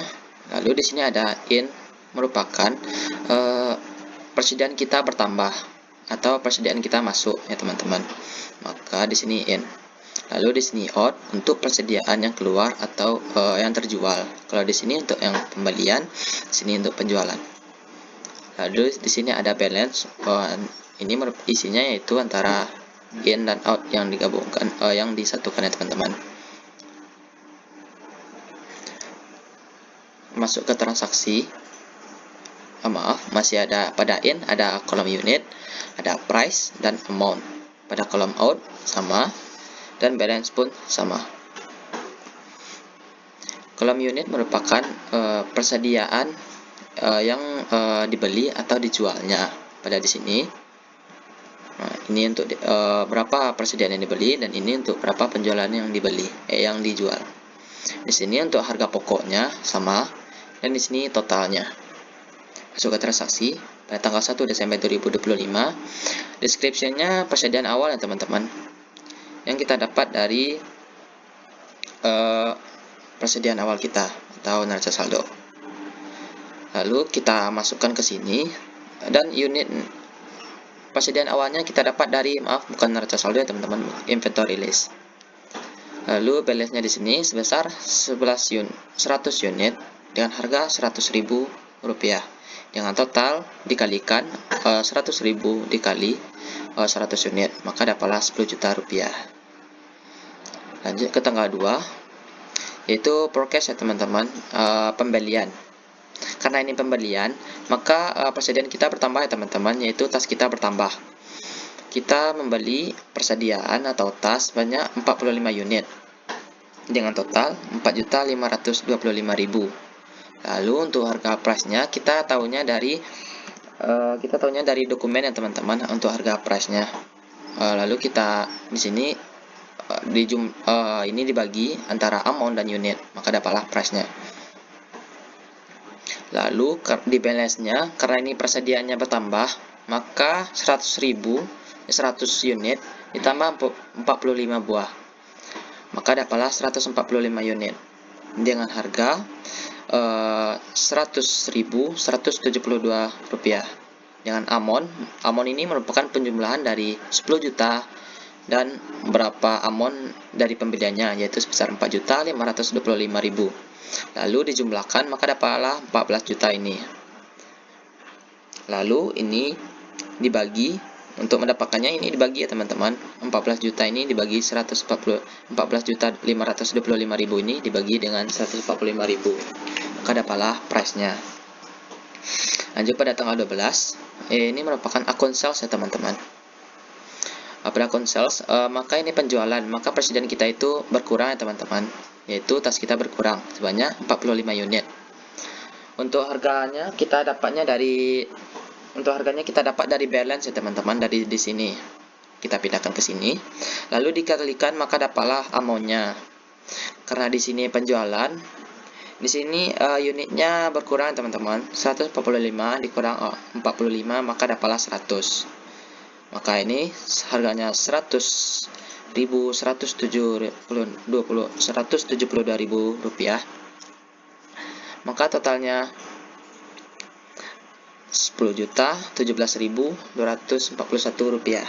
Lalu di sini ada in, merupakan persediaan kita bertambah atau persediaan kita masuk ya teman-teman. Maka di sini in. Lalu di sini out untuk persediaan yang keluar atau yang terjual. Kalau di sini untuk yang pembelian, di sini untuk penjualan. Lalu di sini ada balance. Ini isinya yaitu antara in dan out yang digabungkan, yang disatukan ya teman-teman. Masuk ke transaksi. Masih ada pada in ada kolom unit, ada price dan amount. Pada kolom out sama, dan balance pun sama. Kolom unit merupakan persediaan yang dibeli atau dijualnya. Pada di sini Nah, ini untuk berapa persediaan yang dibeli, dan ini untuk berapa penjualan yang yang dijual. Di sini untuk harga pokoknya sama, dan di sini totalnya. Masuk ke transaksi pada tanggal 1 Desember 2025. Description-nya persediaan awal ya teman-teman, yang kita dapat dari persediaan awal kita atau neraca saldo. Lalu kita masukkan ke sini, dan unit persediaan awalnya kita dapat dari, bukan neraca saldo ya teman-teman, inventory list. Lalu balance-nya di sini sebesar 100 unit dengan harga Rp100.000, dengan total dikalikan 100.000 dikali 100 unit, maka dapatlah Rp10 juta. Lanjut ke tanggal 2, yaitu forecast ya teman-teman, pembelian. Karena ini pembelian, maka persediaan kita bertambah ya teman-teman, yaitu tas kita bertambah. Kita membeli persediaan atau tas sebanyak 45 unit dengan total Rp4.525.000. Lalu untuk harga price-nya kita tahunya dari dokumen ya teman-teman untuk harga price-nya. Lalu kita di sini ini dibagi antara amount dan unit, maka dapatlah price-nya. Lalu di balance-nya, karena ini persediaannya bertambah, maka 100 unit ditambah 45 buah, maka dapatlah 145 unit dengan harga Rp100.172. Dengan amount ini merupakan penjumlahan dari 10 juta dan berapa amount dari pembeliannya, yaitu sebesar Rp4.525.000. Lalu dijumlahkan, maka dapatlah 14 juta ini. Lalu ini dibagi, untuk mendapatkannya ini dibagi ya teman-teman, 14 juta ini dibagi 14.525.000 ini dibagi dengan 145.000, maka dapatlah price-nya. Lanjut pada tanggal 12, ini merupakan akun sales ya teman-teman. Pada akun sales, maka ini penjualan, maka persediaan kita itu berkurang ya teman-teman, yaitu tas kita berkurang sebanyak 45 unit. Untuk harganya kita dapat dari balance ya teman-teman, dari di sini. Kita pindahkan ke sini, lalu dikalikan, maka dapatlah amount-nya. Karena di sini penjualan, di sini unitnya berkurang teman-teman, 145 dikurang 45, maka dapatlah 100. Maka ini harganya Rp172.000, maka totalnya Rp10.017.241.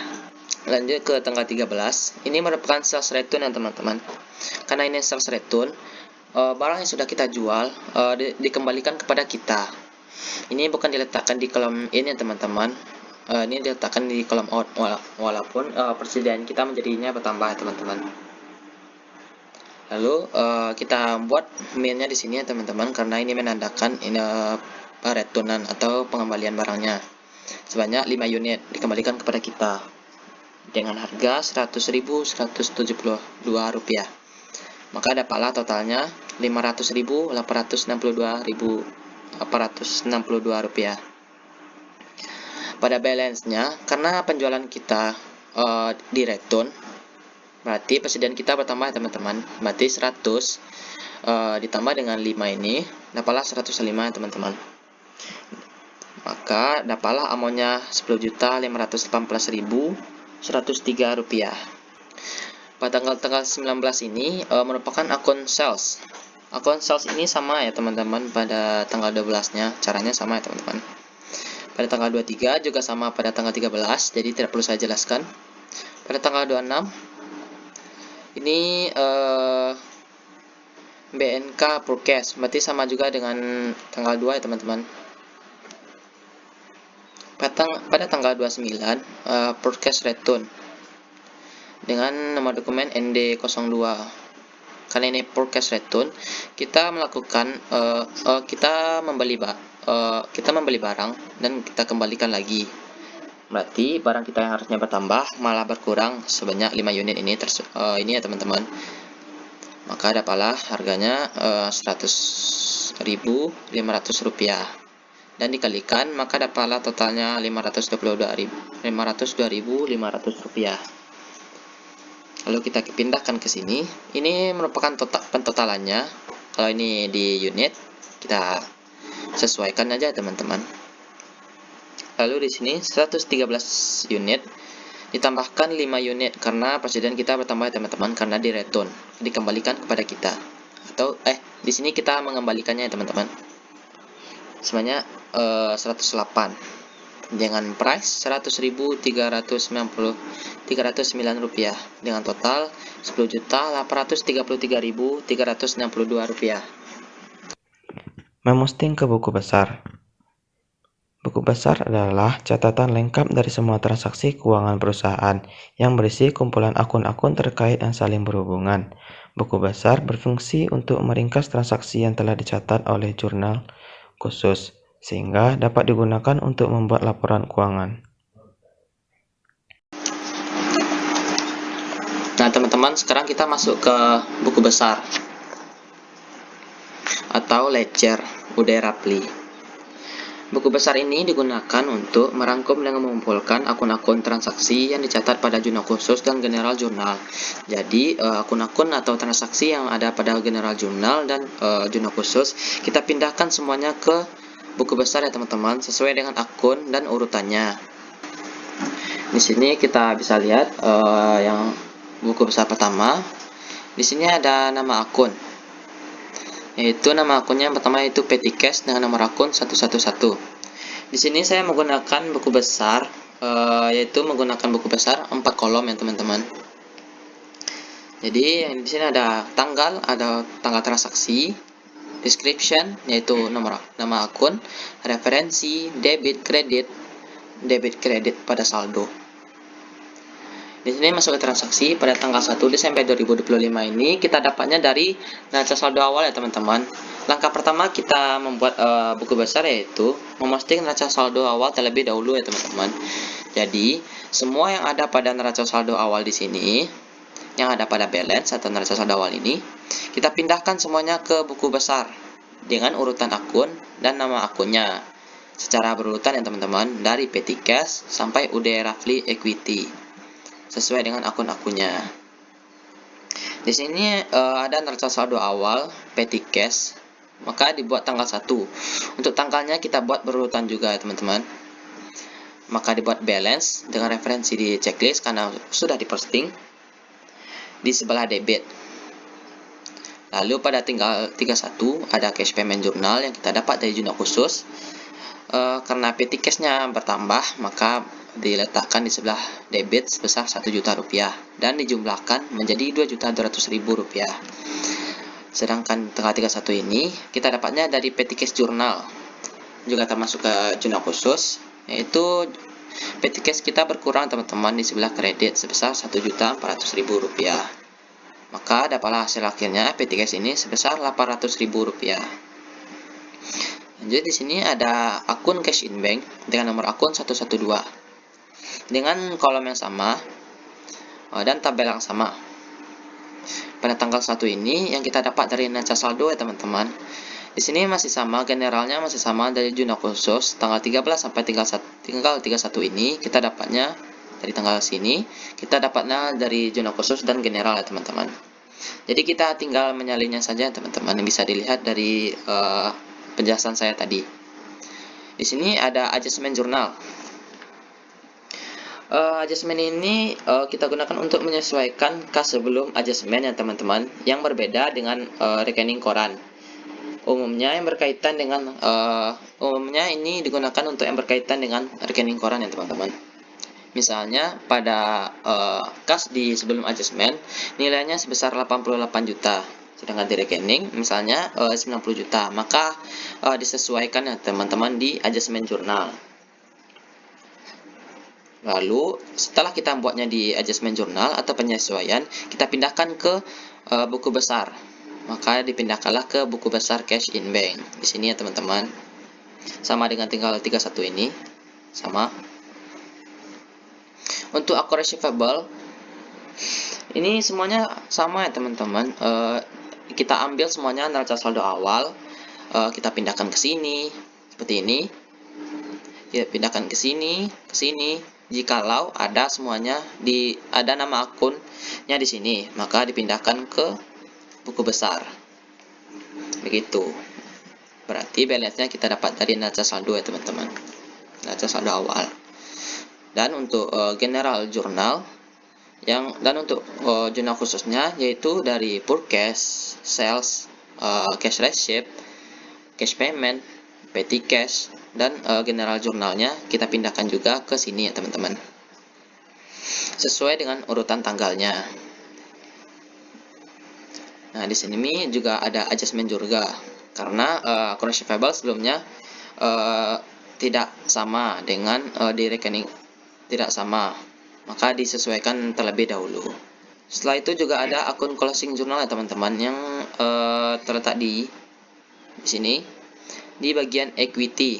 Lanjut ke tanggal 13, ini merupakan sales return ya teman-teman. Karena ini sales return, barang yang sudah kita jual dikembalikan kepada kita. Ini bukan diletakkan di kolom ini ya teman-teman, ini diletakkan di kolom out, walaupun persediaan kita menjadinya bertambah ya teman-teman. Lalu kita buat main-nya di sini ya teman-teman, karena ini menandakan ini returnan atau pengembalian barangnya. Sebanyak 5 unit dikembalikan kepada kita dengan harga Rp100.172. Maka dapatlah totalnya Rp500.862.862. Pada balance-nya, karena penjualan kita di return, berarti persediaan kita bertambah ya teman-teman. Berarti 100 ditambah dengan 5 ini dapatlah 105 ya teman-teman. Maka dapatlah amount-nya Rp10.518.103. Pada tanggal 19 ini merupakan akun sales. Akun sales ini sama ya teman-teman pada tanggal 12-nya, caranya sama ya teman-teman. Pada tanggal 23 juga sama pada tanggal 13, jadi tidak perlu saya jelaskan. Pada tanggal 26 ini BNK forecast, berarti sama juga dengan tanggal 2 ya teman-teman. Pada tanggal 29 forecast return dengan nomor dokumen ND02. Karena ini forecast return, kita melakukan kita membeli barang dan kita kembalikan lagi. Berarti barang kita yang harusnya bertambah malah berkurang sebanyak 5 unit ini ya teman-teman. Maka dapatlah harganya Rp100.500. dan dikalikan, maka dapatlah totalnya 502.500 rupiah. Lalu kita pindahkan ke sini. Ini merupakan pentotalannya. Kalau ini di unit, kita sesuaikan aja teman-teman. Lalu di sini 113 unit ditambahkan 5 unit karena presiden kita bertambah teman-teman, karena di return dikembalikan kepada kita. Atau di sini kita mengembalikannya ya teman-teman. Sebanyak 108 dengan price 100.309 rupiah dengan total 10.833.362 rupiah. Memosting ke buku besar. Buku besar adalah catatan lengkap dari semua transaksi keuangan perusahaan yang berisi kumpulan akun-akun terkait yang saling berhubungan. Buku besar berfungsi untuk meringkas transaksi yang telah dicatat oleh jurnal khusus, sehingga dapat digunakan untuk membuat laporan keuangan. Nah teman-teman, sekarang kita masuk ke buku besar atau ledger Uday Rapli. Buku besar ini digunakan untuk merangkum dan mengumpulkan akun-akun transaksi yang dicatat pada jurnal khusus dan general jurnal. Jadi akun-akun atau transaksi yang ada pada general jurnal dan jurnal khusus kita pindahkan semuanya ke buku besar ya teman-teman, sesuai dengan akun dan urutannya. Di sini kita bisa lihat yang buku besar pertama. Di sini ada nama akun, yaitu nama akunnya yang pertama yaitu Petty Cash dengan nomor akun 111. Di sini saya menggunakan buku besar, yaitu menggunakan buku besar 4 kolom ya teman-teman. Jadi di sini ada tanggal transaksi, description yaitu nama akun, referensi, debit kredit pada saldo. Di sini masuk ke transaksi pada tanggal 1 Desember 2025 ini kita dapatnya dari neraca saldo awal ya teman-teman. Langkah pertama kita membuat buku besar yaitu memposting neraca saldo awal terlebih dahulu ya teman-teman. Jadi semua yang ada pada neraca saldo awal di sini, yang ada pada balance atau neraca saldo awal ini, kita pindahkan semuanya ke buku besar dengan urutan akun dan nama akunnya secara berurutan ya teman-teman, dari Petty Cash sampai Uday Rapli Equity sesuai dengan akun-akunnya. Di sini ada neraca saldo awal Petty Cash, maka dibuat tanggal 1. Untuk tanggalnya kita buat berurutan juga ya teman-teman. Maka dibuat balance dengan referensi di checklist karena sudah diposting di sebelah debit. Lalu pada tinggal 31 ada cash payment journal yang kita dapat dari jurnal khusus. Karena Petty Cash-nya bertambah, maka diletakkan di sebelah debit sebesar 1 juta rupiah dan dijumlahkan menjadi 2.200.000 rupiah. Sedangkan tanggal 31 ini kita dapatnya dari Petty Cash Journal, juga termasuk ke jurnal khusus, yaitu Petty Cash kita berkurang teman-teman di sebelah kredit sebesar 1.400.000 rupiah. Maka dapatlah hasil akhirnya Petty Cash ini sebesar 800.000 rupiah. Lanjut di sini ada akun cash in bank dengan nomor akun 112 dengan kolom yang sama dan tabel yang sama. Pada tanggal 1 ini yang kita dapat dari neraca saldo ya teman-teman. Di sini masih sama, generalnya masih sama dari jurnal khusus tanggal 13 sampai tanggal 31 ini kita dapatnya dari tanggal sini, kita dapatnya dari jurnal khusus dan general ya teman-teman. Jadi kita tinggal menyalinnya saja teman-teman, yang bisa dilihat dari penjelasan saya tadi. Di sini ada adjustment journal. Adjustment ini kita gunakan untuk menyesuaikan kas sebelum adjustment ya teman-teman, yang berbeda dengan rekening koran. Umumnya ini digunakan untuk yang berkaitan dengan rekening koran ya teman-teman. Misalnya pada kas di sebelum adjustment nilainya sebesar 88 juta. Sedangkan di rekening misalnya 90 juta, maka disesuaikan ya teman-teman di adjustment journal. Lalu setelah kita membuatnya di adjustment journal atau penyesuaian, kita pindahkan ke buku besar. Maka dipindahkanlah ke buku besar cash in bank. Di sini ya teman-teman. Sama dengan tinggal 31 ini. Sama. Untuk akun receivable ini semuanya sama ya teman-teman. Kita ambil semuanya neraca saldo awal, kita pindahkan ke sini seperti ini. kita pindahkan ke sini, Jikalau ada semuanya ada nama akunnya di sini, maka dipindahkan ke buku besar. Begitu. Berarti balance-nya kita dapat dari neraca saldo ya teman-teman. Neraca saldo awal. Dan untuk general journal dan untuk jurnal khususnya yaitu dari purchase, sales, cash receipt, cash payment, petty cash, dan general jurnalnya kita pindahkan juga ke sini ya teman-teman. Sesuai dengan urutan tanggalnya. Nah, di sini juga ada adjustment juga karena account receivable sebelumnya tidak sama dengan di rekening tidak sama, maka disesuaikan terlebih dahulu. Setelah itu juga ada akun closing journal ya teman-teman yang terletak di sini di bagian equity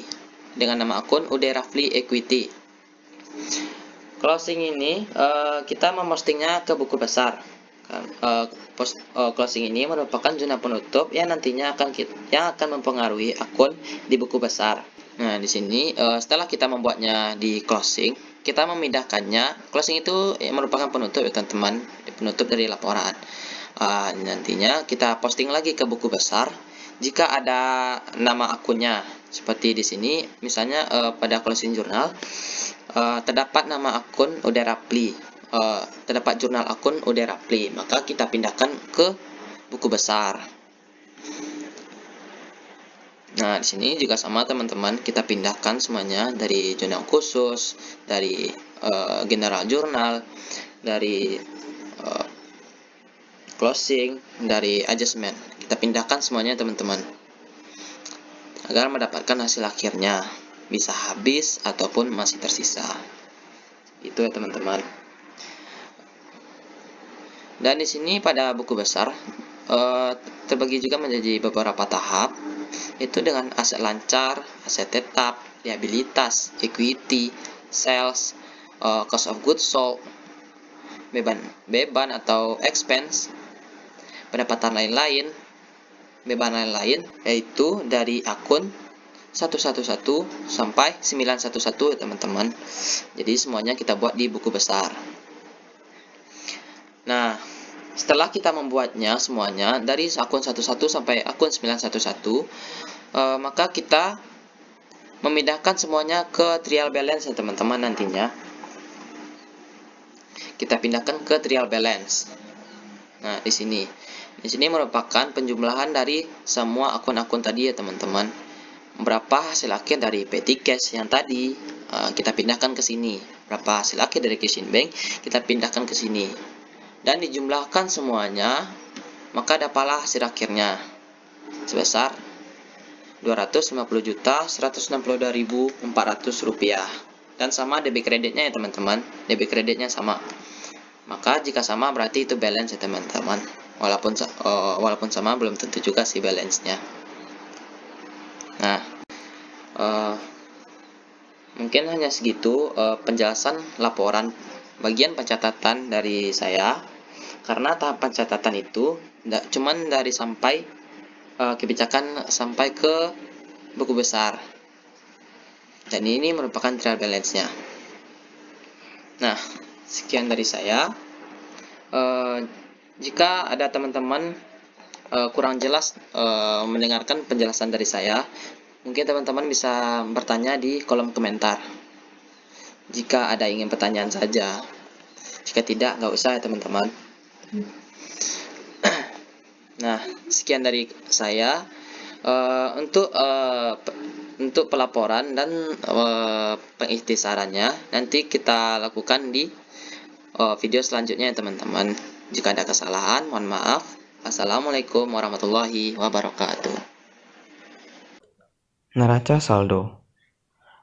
dengan nama akun UD Rafli Equity. Closing ini kita mempostingnya ke buku besar. Closing ini merupakan zona penutup yang nantinya akan mempengaruhi akun di buku besar. Nah, di sini setelah kita membuatnya di closing, kita memindahkannya. Closing itu merupakan penutup ya teman-teman, penutup dari laporan. Nantinya kita posting lagi ke buku besar jika ada nama akunnya. Seperti di sini, misalnya pada closing journal terdapat nama akun UD Rafli. Terdapat jurnal akun UD Rafli, maka kita pindahkan ke buku besar. Nah, di sini juga sama teman-teman, kita pindahkan semuanya dari jurnal khusus, dari general jurnal, dari closing, dari adjustment. Kita pindahkan semuanya teman-teman agar mendapatkan hasil akhirnya, bisa habis ataupun masih tersisa. Itu ya teman-teman. Dan di sini pada buku besar terbagi juga menjadi beberapa tahap, itu dengan aset lancar, aset tetap, liabilitas, equity, sales, cost of goods sold, beban atau expense, pendapatan lain-lain, beban lain-lain, yaitu dari akun 111 sampai 911 ya teman-teman. Jadi semuanya kita buat di buku besar. Nah, setelah kita membuatnya semuanya dari akun 11 sampai akun 911, maka kita memindahkan semuanya ke trial balance ya teman-teman nantinya. Kita pindahkan ke trial balance. Nah, di sini merupakan penjumlahan dari semua akun-akun tadi ya teman-teman. Berapa hasil akhir dari petty cash yang tadi kita pindahkan ke sini. Berapa hasil akhir dari cash in bank kita pindahkan ke sini. Dan dijumlahkan semuanya, maka dapatlah hasil akhirnya sebesar Rp250.162.400 dan sama debit kreditnya ya teman-teman. Debit kreditnya sama, maka jika sama berarti itu balance ya teman-teman. Walaupun sama belum tentu juga sih balance-nya. Nah, mungkin hanya segitu penjelasan laporan bagian pencatatan dari saya, karena tahap pencatatan itu cuman dari sampai kebijakan sampai ke buku besar, dan ini merupakan trial balance-nya. Nah, sekian dari saya. Jika ada teman-teman kurang jelas mendengarkan penjelasan dari saya, mungkin teman-teman bisa bertanya di kolom komentar. Jika ada ingin pertanyaan saja, jika tidak, nggak usah ya teman-teman. Nah, sekian dari saya. Untuk pelaporan dan pengikhtisarannya nanti kita lakukan di video selanjutnya ya teman-teman. Jika ada kesalahan, mohon maaf. Assalamualaikum warahmatullahi wabarakatuh. Neraca saldo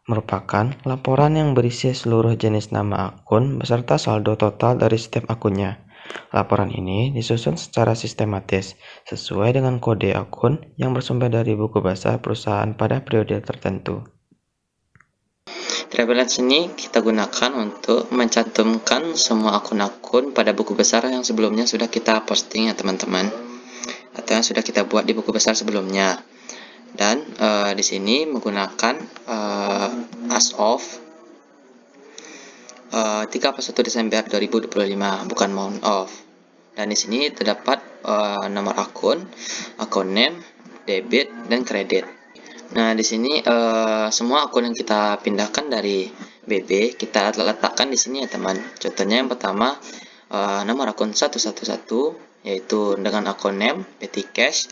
merupakan laporan yang berisi seluruh jenis nama akun beserta saldo total dari setiap akunnya. Laporan ini disusun secara sistematis sesuai dengan kode akun yang bersumber dari buku besar perusahaan pada periode tertentu. Trial balance ini kita gunakan untuk mencantumkan semua akun-akun pada buku besar yang sebelumnya sudah kita posting ya teman-teman, atau yang sudah kita buat di buku besar sebelumnya. Dan di sini menggunakan as of 31 Desember 2025, bukan month of. Dan di sini terdapat nomor akun name, debit, dan kredit. Nah, di sini semua akun yang kita pindahkan dari BB kita letakkan di sini ya teman. Contohnya yang pertama nomor akun 111 yaitu dengan akun name petty cash.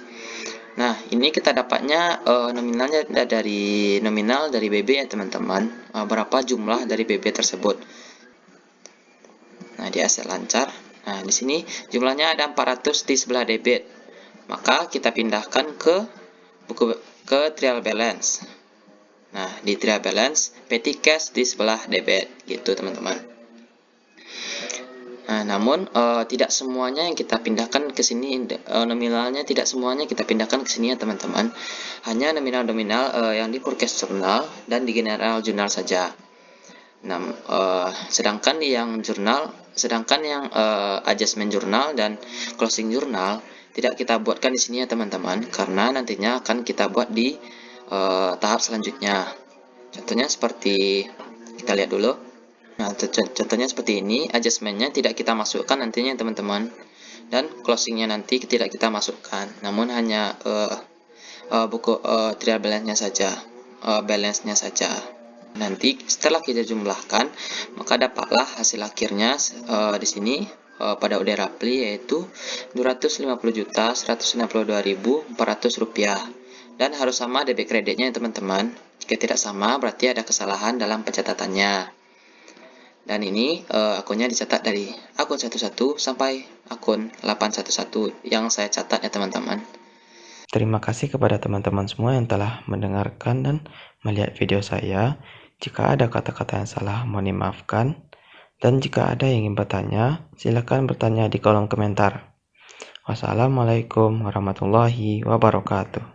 Nah, ini kita dapatnya nominalnya dari nominal dari BB ya teman-teman. Berapa jumlah dari BB tersebut. Nah, di aset lancar. Nah, di sini jumlahnya ada 400 di sebelah debit. Maka kita pindahkan ke trial balance. Nah, di trial balance petty cash di sebelah debit gitu teman-teman. Nah, namun tidak semuanya yang kita pindahkan ke sini nominalnya tidak semuanya kita pindahkan ke sini ya teman-teman. Hanya nominal-nominal yang di forecast journal dan di general journal saja. Nah, sedangkan yang adjustment journal dan closing journal tidak kita buatkan di sini ya teman-teman, karena nantinya akan kita buat di tahap selanjutnya. Contohnya seperti kita lihat dulu. Nah, contohnya seperti ini, adjustmentnya tidak kita masukkan nantinya teman-teman, dan closingnya nanti tidak kita masukkan, namun hanya buku trial balance-nya saja. Nanti setelah kita jumlahkan, maka dapatlah hasil akhirnya di sini pada Ude Rapli yaitu Rp250.162.400 dan harus sama debit kreditnya teman-teman. Jika tidak sama berarti ada kesalahan dalam pencatatannya. Dan ini akunnya dicatat dari akun 11 sampai akun 811 yang saya catat ya teman-teman. Terima kasih kepada teman-teman semua yang telah mendengarkan dan melihat video saya. Jika ada kata-kata yang salah, mohon dimaafkan. Dan jika ada yang ingin bertanya, silakan bertanya di kolom komentar. Wassalamualaikum warahmatullahi wabarakatuh.